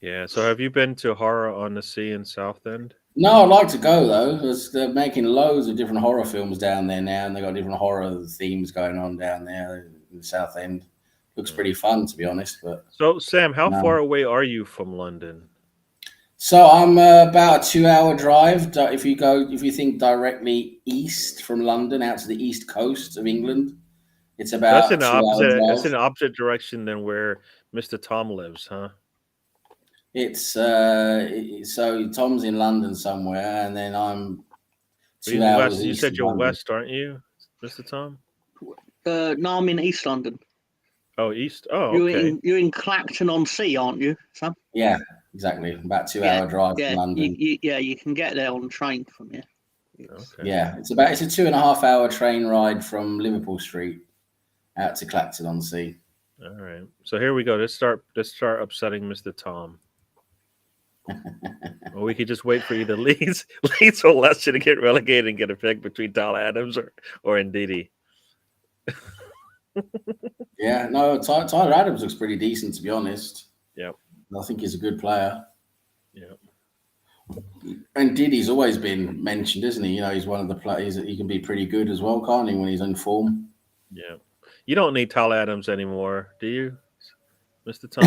Yeah. So have you been to Horror on the Sea in Southend? No, I'd like to go though, because they're making loads of different horror films down there now, and they've got different horror themes going on down there in the Southend. Looks pretty fun, to be honest. But so, Sam, how far away are you from London? So I'm about a 2-hour drive. If you think directly east from London out to the east coast of England, it's about that's in the opposite direction than where Mr. Tom lives, huh? It's so Tom's in London somewhere, and then I'm 2 hours west. You said you're west, aren't you, Mr. Tom? No, I'm in East London. Oh, east. Oh, okay. You're in Clacton-on-Sea, aren't you, Sam? Yeah, exactly. About 2-hour drive from London. You can get there on train from here. Okay. Yeah, it's a 2.5-hour train ride from Liverpool Street out to Clacton-on-Sea. All right. So here we go. Let's start upsetting Mr. Tom. Or we could just wait for either Leeds or Leicester to get relegated and get a pick between Tyler Adams or Ndidi. Yeah, no, Tyler Adams looks pretty decent, to be honest. Yeah, I think he's a good player. Yeah, and Didi's always been mentioned, isn't he? He's one of the players that he can be pretty good as well, can't he, when he's in form? Yeah. You don't need Tyler Adams anymore, do you? Mr. Tom?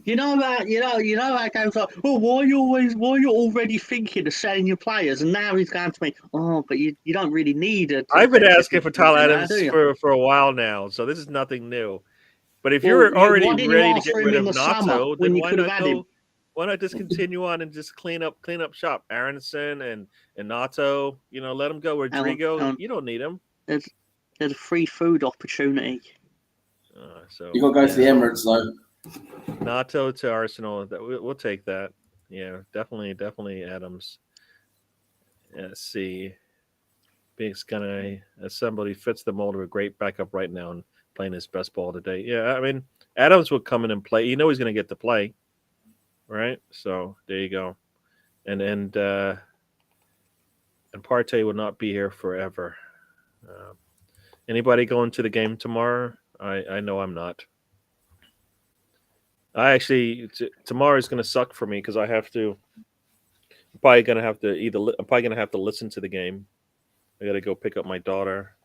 You know that goes like, oh, why you already thinking of selling your players? And now he's going to me, oh, but you don't really need a I've been defensive asking for Tyler midfielder now, Adams do you? for a while now, so this is nothing new. But if Well, you're already why didn't you ready to ask get for him rid in of the summer Nato, when then you why could have not had him? why not just continue on and just clean up shop? Aronson and Nato, let them go. Rodrigo, you don't need him. There's a free food opportunity. So You got to go to the Emirates though. Nato to Arsenal. We'll take that. Yeah, definitely Adams. Let's see. Big's gonna, as somebody fits the mold of a great backup right now and playing his best ball today. Yeah, I mean, Adams will come in and play. He's going to get to play, right? So there you go. And Partey will not be here forever. Anybody going to the game tomorrow? I know I'm not. I actually tomorrow is going to suck for me because I have to. I'm probably going to have to listen to the game. I got to go pick up my daughter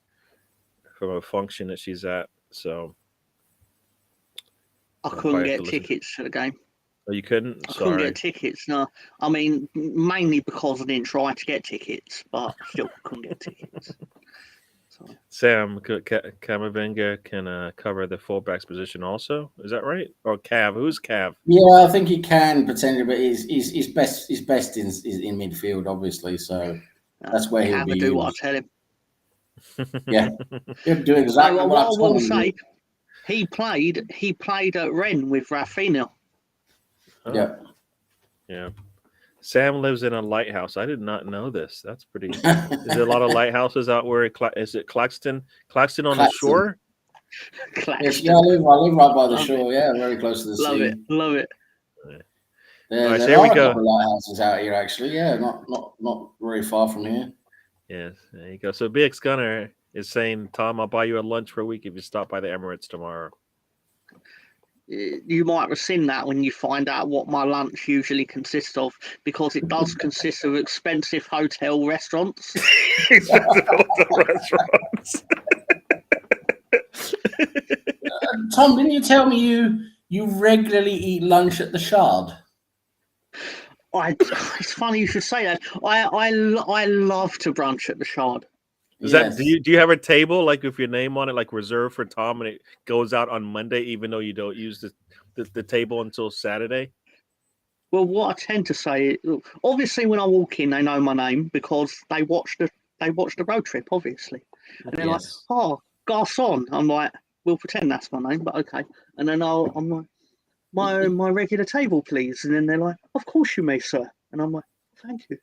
from a function that she's at. So I couldn't get tickets to the game. Oh, you couldn't? I couldn't get tickets. No, I mean mainly because I didn't try to get tickets, but still couldn't get tickets. So. Sam Camavinga can cover the fullback's position also. Is that right? Or Cav? Who's Cav? Yeah, I think he can potentially, but he's best in midfield, obviously. So that's where he'll be. Do what I tell him. Yeah, he'll do exactly what I will say. He played at Rennes with Rafinha. Oh. Yeah. Sam lives in a lighthouse. I did not know this. That's pretty. Is there a lot of lighthouses out where? Is it Claxton? Claxton on the shore? Yes, yeah, I live right by the shore. Yeah, very close to the sea. Love it. There are a couple of lighthouses out here, actually. Yeah, not very far from here. Yes, there you go. So BX Gunner is saying, Tom, I'll buy you a lunch for a week if you stop by the Emirates tomorrow. You might have seen that when you find out what my lunch usually consists of, because it does consist of expensive hotel restaurants. Tom, didn't you tell me you regularly eat lunch at the Shard? It's funny you should say that. I love to brunch at the Shard. Is that do you have a table like with your name on it, like reserved for Tom, and it goes out on Monday, even though you don't use the table until Saturday? Well, what I tend to say, obviously, when I walk in, they know my name because they watch the road trip, obviously, and they're like, "Oh, garçon." I'm like, "We'll pretend that's my name, but okay." And then I'm like, "My regular table, please." And then they're like, "Of course you may, sir." And I'm like, "Thank you."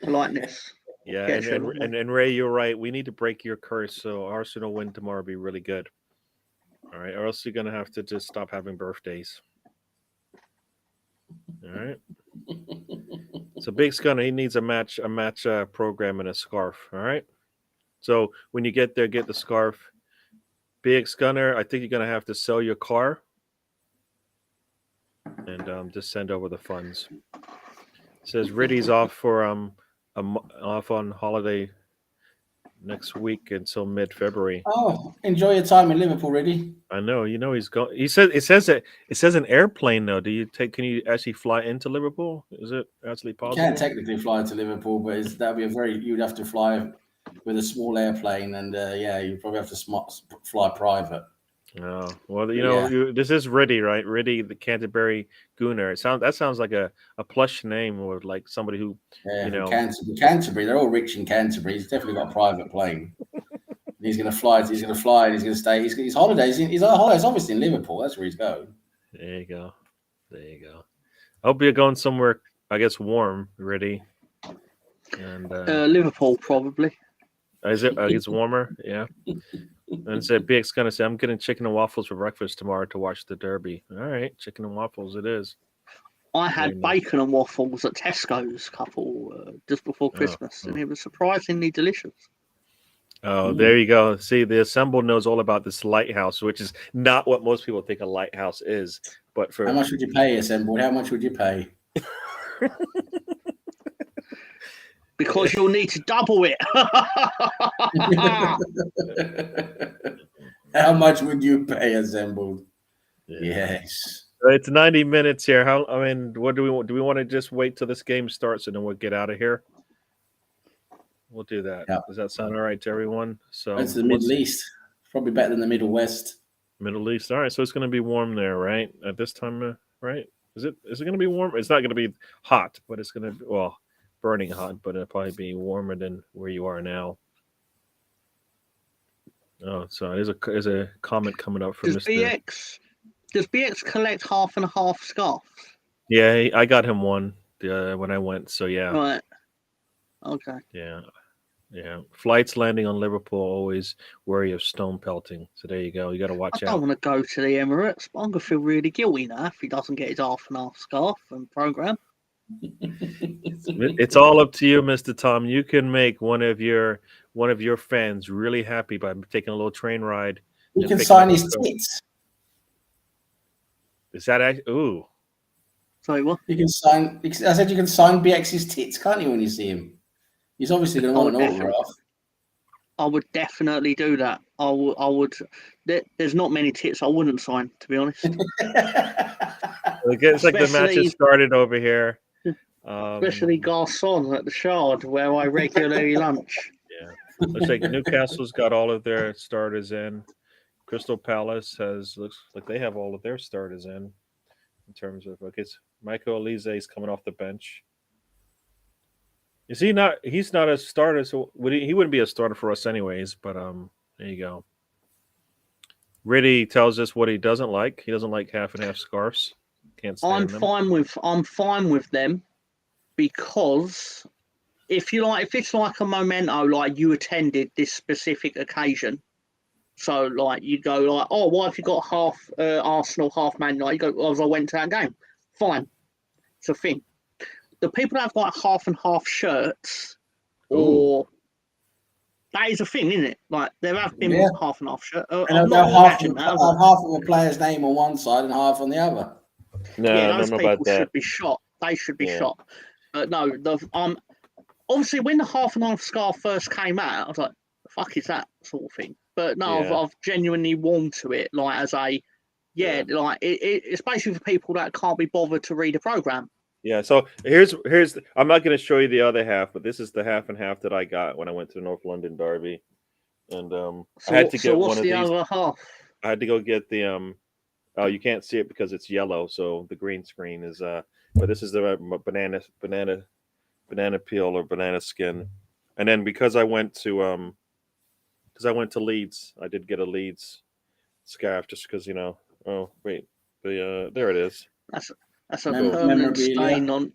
Politeness. Yeah, and Ray, you're right. We need to break your curse, so Arsenal win tomorrow will be really good. All right, or else you're gonna have to just stop having birthdays. All right. So Big Gunner, he needs a match program and a scarf. All right. So when you get there, get the scarf. Big Gunner, I think you're gonna have to sell your car and just send over the funds. It says Riddy's off for off on holiday next week until mid-February. Oh, enjoy your time in Liverpool, Riddy. I know. He's going. He said it says an airplane though. Can you actually fly into Liverpool? Is it actually possible? You can technically fly to Liverpool, but you'd have to fly with a small airplane, and you probably have to fly private. Oh, well, this is Riddy, right? Riddy, the Canterbury Gooner. That sounds like a plush name, or like somebody who, Canterbury. They're all rich in Canterbury. He's definitely got a private plane. He's going to fly. And he's going to stay. His holidays. His holidays obviously in Liverpool. That's where he's going. There you go. I hope you're going somewhere, I guess, warm, Riddy. And Liverpool probably. Is it? It's warmer. Yeah. And said BX gonna say, I'm getting chicken and waffles for breakfast tomorrow to watch the derby. All right, chicken and waffles it is. I had bacon and waffles at Tesco's just before Christmas, and it was surprisingly delicious. Oh, there you go. See, the Assemble knows all about this lighthouse, which is not what most people think a lighthouse is. But for how much would you pay, Assemble? How much would you pay? Because you'll need to double it. How much would you pay assembled? Yeah. Yes. It's 90 minutes here. What do we want to just wait till this game starts and then we'll get out of here? We'll do that. Yeah. Does that sound all right to everyone? So It's the Middle East. Probably better than the Middle West. Middle East. All right, so it's going to be warm there, right? At this time, right? Is it going to be warm? It's not going to be hot, but it's going to burning hot, but it'll probably be warmer than where you are now. Oh, so there's a comment coming up from Mr. Does BX collect half and half scarves? Yeah, I got him one when I went. So yeah. Right. Okay. Yeah. Yeah. Flights landing on Liverpool always worry of stone pelting. So there you go. You got to watch I out. don't want to go to the Emirates, but I'm gonna feel really guilty now if he doesn't get his half and half scarf and program. It's all up to you, Mr. Tom. You can make one of your fans really happy by taking a little train ride. You can sign his tits. Is that ooh? Sorry, what? You can sign. I said you can sign BX's tits, can't you? When you see him, he's obviously going to want an autograph. I would definitely do that. I would. There's not many tits I wouldn't sign, to be honest. It's like the match has started over here. Especially Garçon at the Shard, where I regularly lunch. Yeah, looks like Newcastle's got all of their starters in. Crystal Palace looks like they have all of their starters in terms of Michael Elise is coming off the bench. Is he not? He's not a starter, so he wouldn't be a starter for us anyways. But there you go. Riddy tells us what he doesn't like. He doesn't like half and half scarves. Can't stand them. I'm fine with them because if it's like a memento, like you attended this specific occasion. So, like, you go like, oh, why have you got half Arsenal, half Man United? You go, well, I went to that game. Fine. It's a thing. The people that have got half and half shirts, that is a thing, isn't it? Like, there have been half and half shirts. And I've got half of a player's name on one side and half on the other. No, I don't know about that. Should be shot. They should be shot. No, obviously, when the half and half scarf first came out, I was like, the fuck is that sort of thing? But no, I've genuinely warmed to it, like as like it's basically for people that can't be bothered to read a program. Yeah. So here's I'm not going to show you the other half, but this is the half and half that I got when I went to the North London Derby, and I had to get one of these. Other half? I had to go get the oh, you can't see it because it's yellow, so the green screen is but this is the banana peel or banana skin, and then because I went to Leeds, I did get a Leeds scarf just because oh wait, there it is. That's a permanent stain on.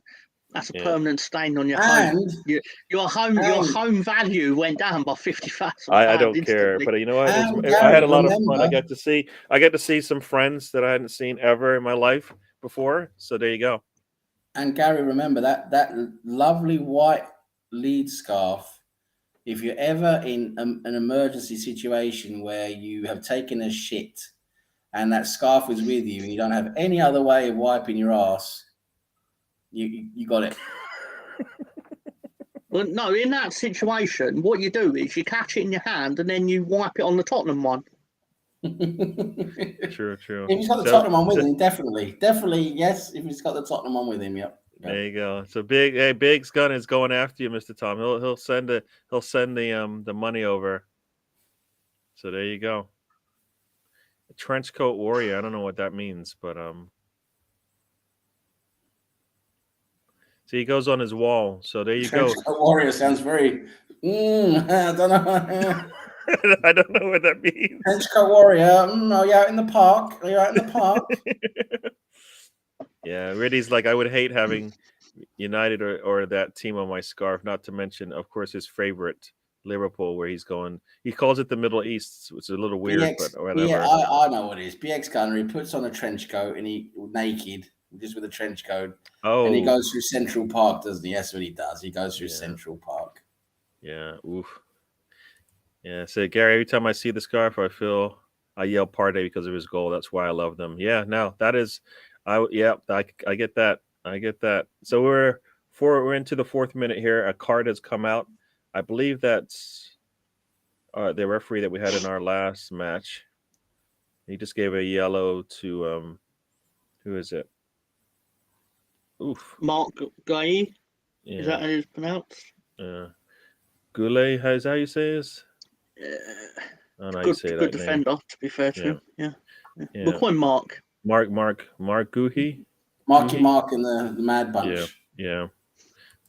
That's a permanent stain on your home. Your home value went down by 50,000. I don't care, but you know what? I had a lot of fun. I got to see some friends that I hadn't seen ever in my life before. So there you go. And Gary, remember that lovely white Leeds scarf. If you're ever in an emergency situation where you have taken a shit and that scarf is with you and you don't have any other way of wiping your ass, you got it. Well, no, in that situation, what you do is you catch it in your hand and then you wipe it on the Tottenham one. True. If he's got the Tottenham one with him, definitely, yes. If he's got the Tottenham one with him, yep. There you go. So Big's gun is going after you, Mr. Tom. He'll send the money over. So there you go. A trench coat warrior. I don't know what that means, but see, he goes on his wall. So there you trench go. Coat warrior sounds very. I don't know. I don't know what that means. Trench coat warrior. Are you out in the park? Are you out in the park? Yeah, Riddy's like, I would hate having United or that team on my scarf, not to mention, of course, his favorite, Liverpool, where he's going. He calls it the Middle East, which is a little weird, but whatever. Yeah, I know what it is. BX Gunner, he puts on a trench coat and he naked, just with a trench coat. Oh. And he goes through Central Park, doesn't he? That's what he does. He goes through Central Park. Yeah, oof. Yeah, so Gary, every time I see the scarf, I yell "Party" because of his goal. That's why I love them. Yeah, no, that is... I get that. I get that. So we're into the 4th minute here. A card has come out. I believe that's the referee that we had in our last match. He just gave a yellow to who is it? Oof. Mark Gay. Yeah. Is that how it's pronounced? Goulet, how's how you say this? I don't know how you Good, say good that name. defender. To be fair to him, yeah. Yeah. We'll call him Mark. Mark Guhi. Marky Mhm. Mark and the Mad Bunch. Yeah.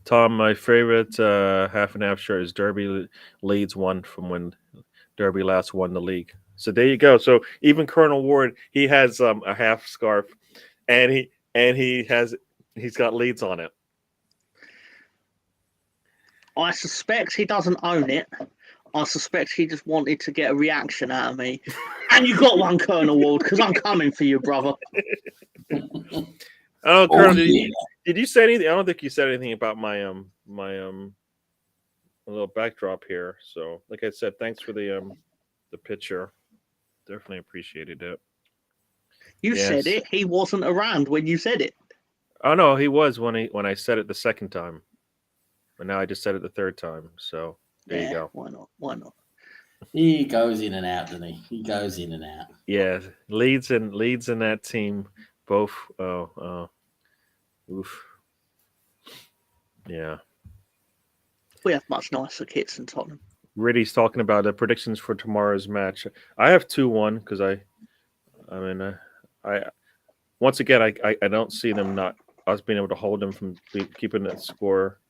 Tom, my favorite half and half shirt is Derby Leeds one from when Derby last won the league. So there you go. So even Colonel Ward, he has a half scarf, and he's got Leeds on it. I suspect he doesn't own it. I suspect he just wanted to get a reaction out of me. And you got one, Colonel Ward, because I'm coming for you, brother. Oh, Colonel, yeah. did you say anything? I don't think you said anything about my little backdrop here. So, like I said, thanks for the picture. Definitely appreciated it. You Yes. said it. He wasn't around when you said it. Oh no, he was when I said it the second time, but now I just said it the third time. So there you go. Why not? Why not? He goes in and out, doesn't he? He goes in and out. Yeah, Leeds in that team both. Oof. Yeah. We have much nicer kits than Tottenham. Riddy's talking about the predictions for tomorrow's match. I have 2-1 because I once again I don't see them not us being able to hold them from keeping that score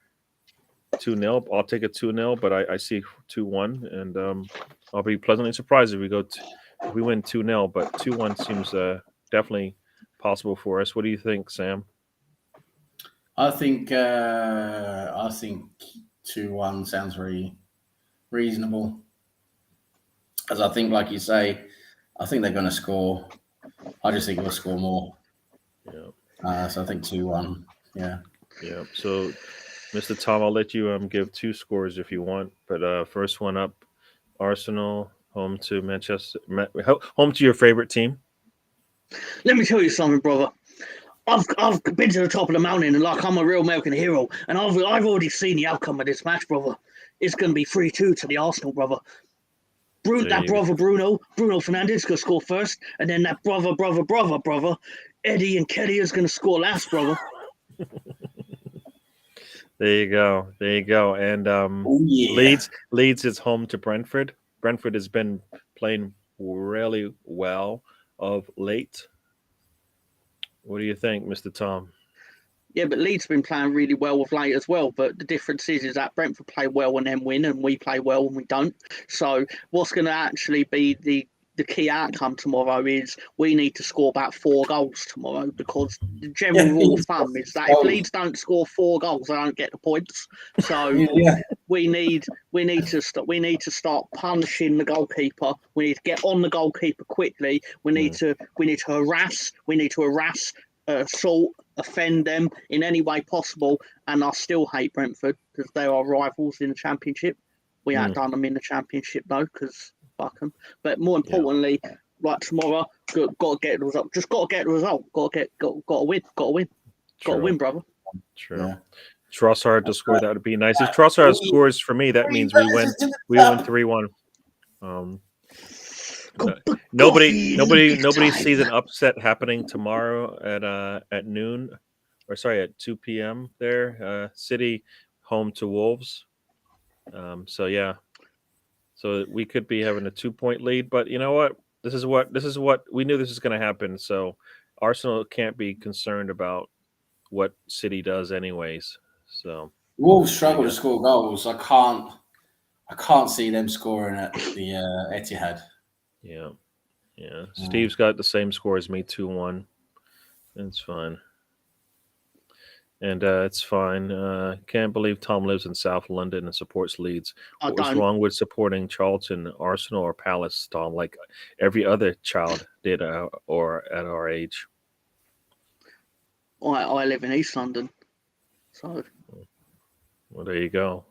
2-0. I'll take a 2-0, but I see 2-1, and I'll be pleasantly surprised if we win 2-0. But 2-1 seems definitely possible for us. What do you think, Sam? I think 2-1 sounds very reasonable. As I think, like you say, I think they're going to score. I just think we'll score more. Yeah. So I think 2-1. Yeah. Yeah. So, Mr. Tom, I'll let you give two scores if you want. But first one up, Arsenal home to home to your favorite team. Let me tell you something, brother. I've been to the top of the mountain and like I'm a real American hero, and I've already seen the outcome of this match, brother. It's going to be 3-2 to the Arsenal, brother. Bruno Fernandes is going to score first, and then that brother, Eddie and Kelly is going to score last, brother. There you go. And Leeds is home to Brentford. Brentford has been playing really well of late. What do you think, Mr. Tom? Yeah, but Leeds have been playing really well of late as well. But the difference is that Brentford play well and then win, and we play well and we don't. So what's going to actually be the key outcome tomorrow is we need to score about 4 goals tomorrow, because the general rule of thumb is that if Leeds don't score 4 goals, they don't get the points. So we need to start punishing the goalkeeper. We need to get on the goalkeeper quickly. We need to harass. Assault, offend them in any way possible. And I still hate Brentford because they are rivals in the Championship. We ain't done them in the Championship though, because fuck them. But more importantly, like tomorrow, got to get the result. Just got to get the result.Got to win. Got to win, brother. True. Yeah. Trossard to score, that would be nice. If Trossard scores for me, that means we win 3-1. Nobody sees an upset happening tomorrow at noon, or sorry, at 2 p.m. there. City home to Wolves. So we could be having a 2-point lead, but you know what? This is what we knew this was going to happen. So Arsenal can't be concerned about what City does, anyways. So Wolves struggle to score goals. I can't see them scoring at the Etihad. Yeah. Steve's got the same score as me, 2-1. It's fine. And it's fine. Can't believe Tom lives in South London and supports Leeds. What's wrong with supporting Charlton, Arsenal, or Palace, Tom, like every other child did or at our age? I live in East London. So. Well, there you go.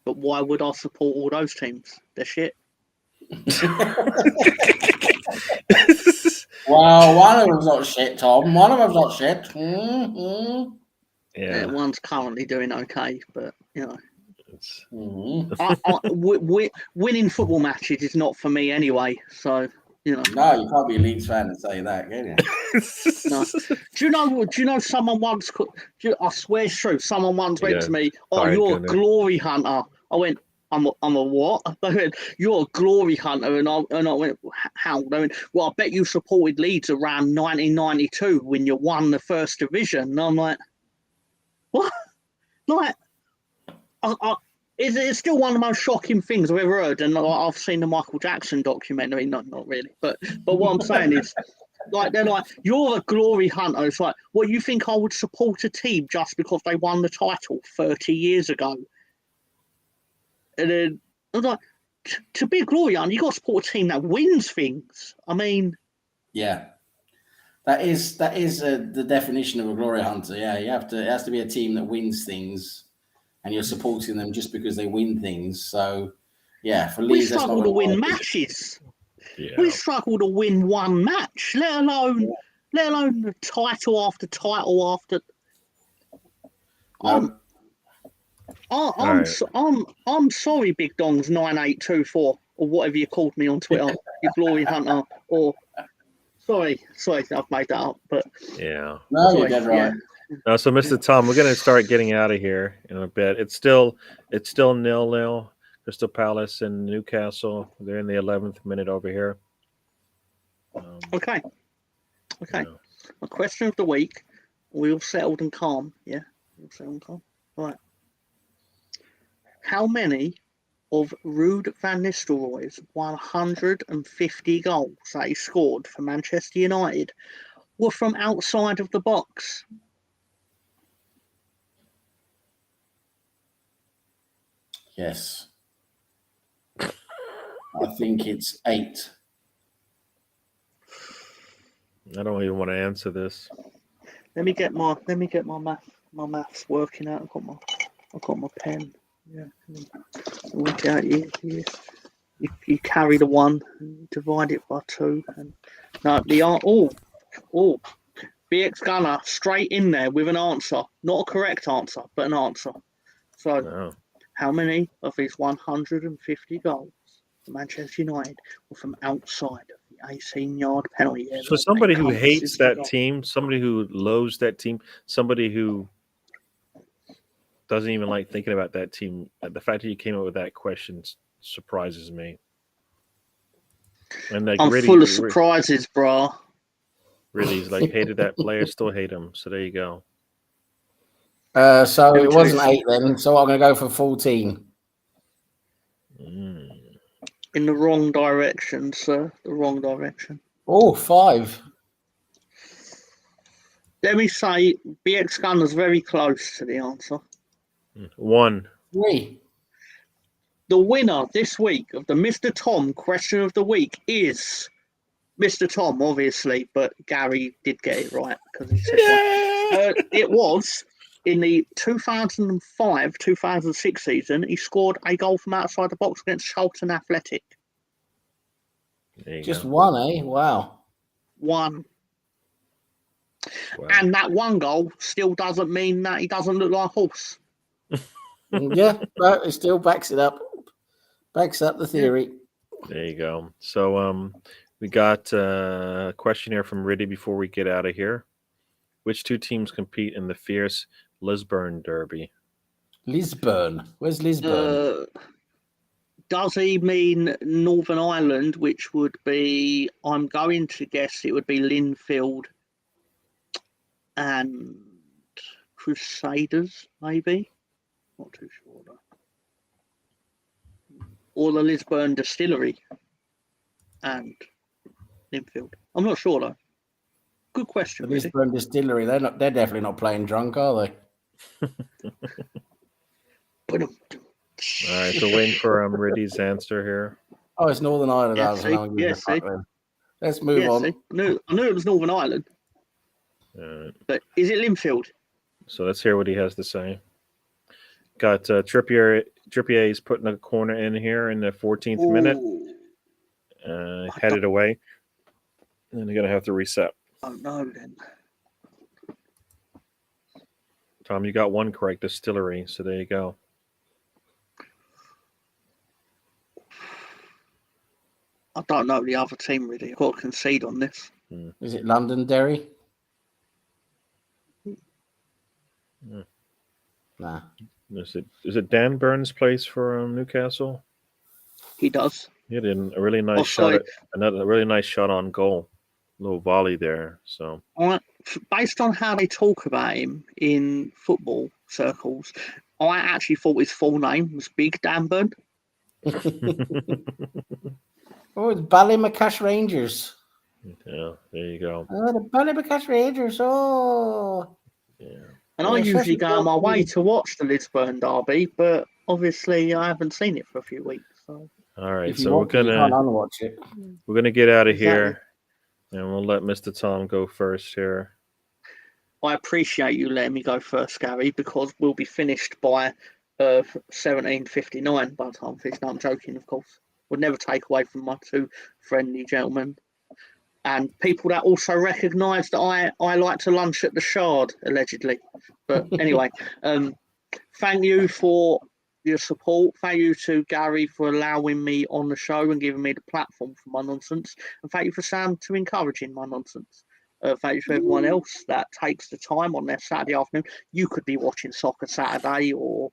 But why would I support all those teams? They're shit. Well, one of them's not shit, Tom. One of them's not shit. Mm-hmm. Yeah, one's currently doing okay, but you know. fans. Winning football matches is not for me anyway. So you know. No, you can't be a Leeds fan and say that, can you? No. Do you know? Someone once. I swear it's true. Someone once went to me, "Oh, Sorry, you're Gunnar. a glory hunter." I went, I'm a what? They went, "You're a glory hunter," and I went, "How?" They went, "Well, I bet you supported Leeds around 1992 when you won the first division." And I'm like, "What?" Like, it's still one of the most shocking things I've ever heard. And I've seen the Michael Jackson documentary. Not really, but what I'm saying is, like, they're like, "You're a glory hunter." It's like, well, you think I would support a team just because they won the title 30 years ago? And then I was like, to be a glory hunter, you got to support a team that wins things. I mean, Yeah, that is the definition of a glory hunter. Yeah, you have to. It has to be a team that wins things, and you're supporting them just because they win things. So, yeah, for we Leeds, that's not struggle to going win work. matches. Yeah. We struggle to win one match, let alone the title after title after. No. I'm sorry, Big Dongs 9824 or whatever you called me on Twitter, you glory hunter. Or sorry, I've made that up. But Yeah. No, sorry, you're dead right. No, so Mr. Tom, we're gonna start getting out of here in a bit. It's still 0-0. Crystal Palace and Newcastle. They're in the 11th minute over here. Okay. Yeah. My question of the week. We all settled and calm. Yeah, we all settled and calm. Right. How many of Ruud van Nistelrooy's 150 goals that he scored for Manchester United were from outside of the box? Yes. I think it's 8. I don't even want to answer this. Let me get my maths working out. I've got my pen. Yeah. Work out you carry the 1 and divide it by 2 and no BX Gunner straight in there with an answer. Not a correct answer, but an answer. So No. how many of his 150 goals for Manchester United were from outside of the 18-yard penalty area? So somebody who Encompasses hates the that goal. team, somebody who loathes that team, somebody who doesn't even like thinking about that team, the fact that you came up with that question surprises me. And like I'm really, full of surprises, bro. really, he's like hated that player, still hate him. So there you go. So Let me it tell wasn't you 8 then. So I'm going to go for 14. In the wrong direction, sir. The wrong direction. Oh, 5. Let me say, BX Gunner's very close to the answer. 1. 3. The winner this week of the Mr. Tom question of the week is Mr. Tom, obviously, but Gary did get it right because he said it was in the 2005-2006 season. He scored a goal from outside the box against Charlton Athletic. There you Just go. 1, eh? Wow. 1. Wow. And that 1 goal still doesn't mean that he doesn't look like a horse. Yeah, but it still backs it up. Backs up the theory. There you go. So we got a question here from Riddy before we get out of here. Which 2 teams compete in the fierce Lisburn Derby? Lisburn. Where's Lisburn? Does he mean Northern Ireland, which would be, I'm going to guess it would be Linfield and Crusaders, maybe? Not too sure, though. Or the Lisburn Distillery and Linfield. I'm not sure, though. Good question, The really. Lisburn Distillery. They're definitely not playing drunk, are they? All right, so waiting for Riddy's answer here. Oh, it's Northern Ireland. Yeah, So no one gives a see. fuck then. Let's move on. See. I knew it was Northern Ireland. But is it Linfield? So let's hear what he has to say. Got Trippier. Trippier's putting a corner in here in the 14th minute. Headed away. And they're going to have to reset. Oh, no, then. Tom, you got 1 correct, Distillery. So there you go. I don't know the other team really. I've got to concede on this. Is it Londonderry? Hmm. Nah. Is it Dan Burns' place for Newcastle? He does. He had a really nice Oh, shot sorry. another really nice shot on goal. Little volley there. So Based on how they talk about him in football circles, I actually thought his full name was Big Dan Burn. Oh, it's Ballymacash Rangers. yeah, there you go. Oh, the Ballymacash Rangers. Oh. Yeah. And Yeah, I usually Sheffield go on my way Wednesday. to watch the Lisburn derby, but obviously I haven't seen it for a few weeks. So All right, If you so want to, you can't unwatch it. we're gonna get out of Exactly. here, and we'll let Mr. Tom go first here. I appreciate you letting me go first, Gary, because we'll be finished by 17:59 by the time we finish. No, I'm joking, of course. Would never take away from my two friendly gentlemen. And people that also recognise that I like to lunch at the Shard, allegedly. But anyway, thank you for your support. Thank you to Gary for allowing me on the show and giving me the platform for my nonsense. And thank you for Sam to encouraging my nonsense. Thank you to everyone else that takes the time on their Saturday afternoon. You could be watching Soccer Saturday or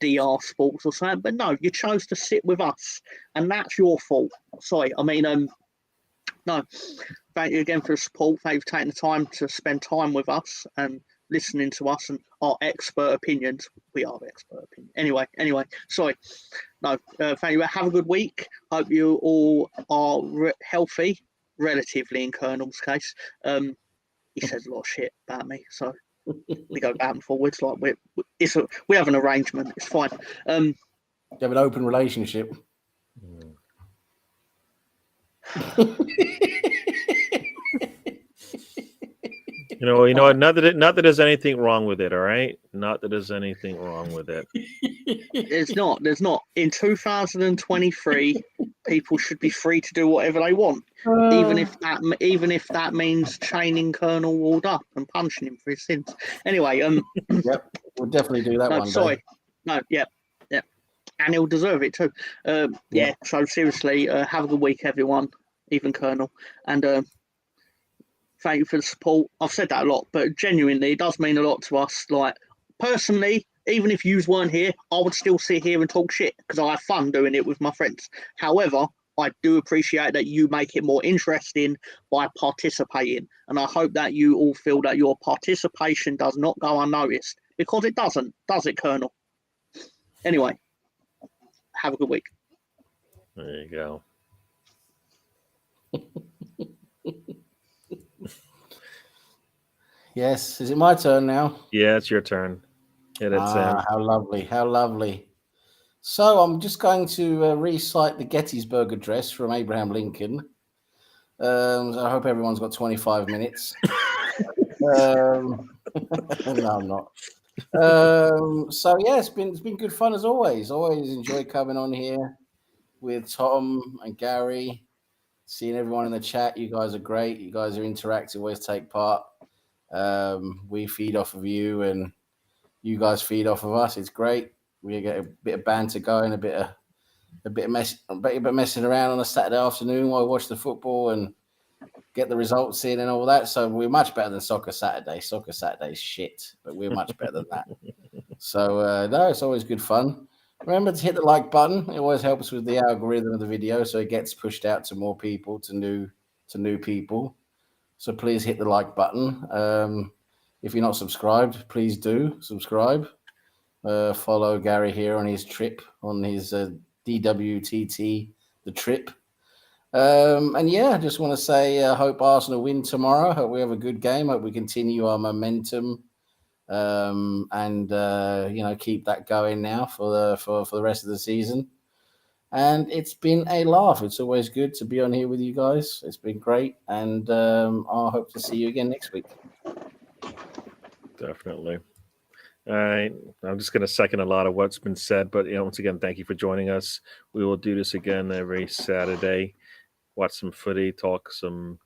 DR Sports or something, but no, you chose to sit with us, and that's your fault. Sorry, I mean, no. Thank you again for the support. Thank you for taking the time to spend time with us and listening to us and our expert opinions. We are the expert opinion. Anyway, sorry. No, thank you. Have a good week. Hope you all are healthy. Relatively in Colonel's case. He says a lot of shit about me, so we go back and forwards like we have an arrangement. It's fine. You have an open relationship. You know what? Not that there's anything wrong with it. All right, not that there's anything wrong with it. There's not. In 2023, people should be free to do whatever they want, even if that means chaining Colonel Ward up and punching him for his sins. Anyway, Yep, we'll definitely do that one sorry. day. No, yep. And he'll deserve it too. Yeah. So seriously, have a good week, everyone, even Colonel, and thank you for the support. I've said that a lot, but genuinely, it does mean a lot to us. Like, personally, even if you weren't here, I would still sit here and talk shit because I have fun doing it with my friends. However, I do appreciate that you make it more interesting by participating. And I hope that you all feel that your participation does not go unnoticed, because it doesn't, does it, Colonel? Anyway, have a good week. There you go. Yes, is it my turn now? Yeah, it's your turn. Yeah, that's Sam. How lovely, how lovely. So I'm just going to recite the Gettysburg Address from Abraham Lincoln. So I hope everyone's got 25 minutes. No, I'm not. So yeah, it's been good fun as always. Always enjoy coming on here with Tom and Gary, seeing everyone in the chat. You guys are great. You guys are interactive. Always take part. We feed off of you, and you guys feed off of us. It's great. We get a bit of banter going, a bit of messing around on a Saturday afternoon while we watch the football and get the results in and all that. So we're much better than Soccer Saturday. Soccer Saturday is shit, but we're much better than that. So no, it's always good fun. Remember to hit the like button. It always helps with the algorithm of the video, so it gets pushed out to more people, to new people. So please hit the like button. If you're not subscribed, please do subscribe. Follow Gary here on his trip, on his DWTT, the trip. And yeah, I just want to say, I hope Arsenal win tomorrow. Hope we have a good game. Hope we continue our momentum, and keep that going now for the rest of the season. And it's been a laugh. It's always good to be on here with you guys. It's been great, and I hope to see you again next week. Definitely. All right. I'm just going to second a lot of what's been said, but once again, thank you for joining us. We will do this again every Saturday. Watch some footy, talk some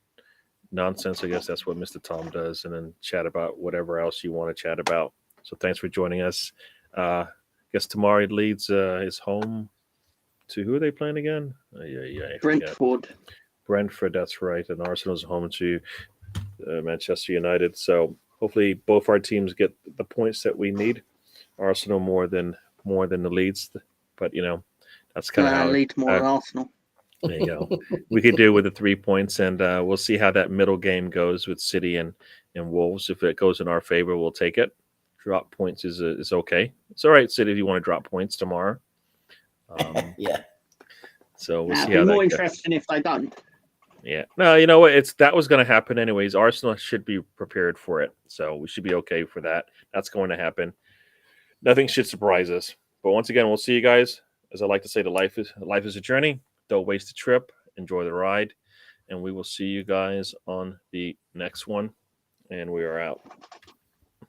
nonsense. I guess that's what Mr. Tom does, and then chat about whatever else you want to chat about. So thanks for joining us. I guess tomorrow Leeds is home to who are they playing again? Yeah, I forget. Brentford. Brentford, that's right. And Arsenal's home to Manchester United. So hopefully both our teams get the points that we need. Arsenal more than the Leeds, but that's kind of how Leeds more than Arsenal. there you go. We could do with the 3 points, and we'll see how that middle game goes with City and Wolves. If it goes in our favor, we'll take it. Drop points is okay. It's all right, City, if you want to drop points tomorrow. Yeah. So we'll see It'd how be that more goes. interesting if they don't. Yeah. No, you know what? That was going to happen anyways. Arsenal should be prepared for it, so we should be okay for that. That's going to happen. Nothing should surprise us. But once again, we'll see you guys. As I like to say, life is a journey. Don't waste the trip. Enjoy the ride, and we will see you guys on the next one. And we are out.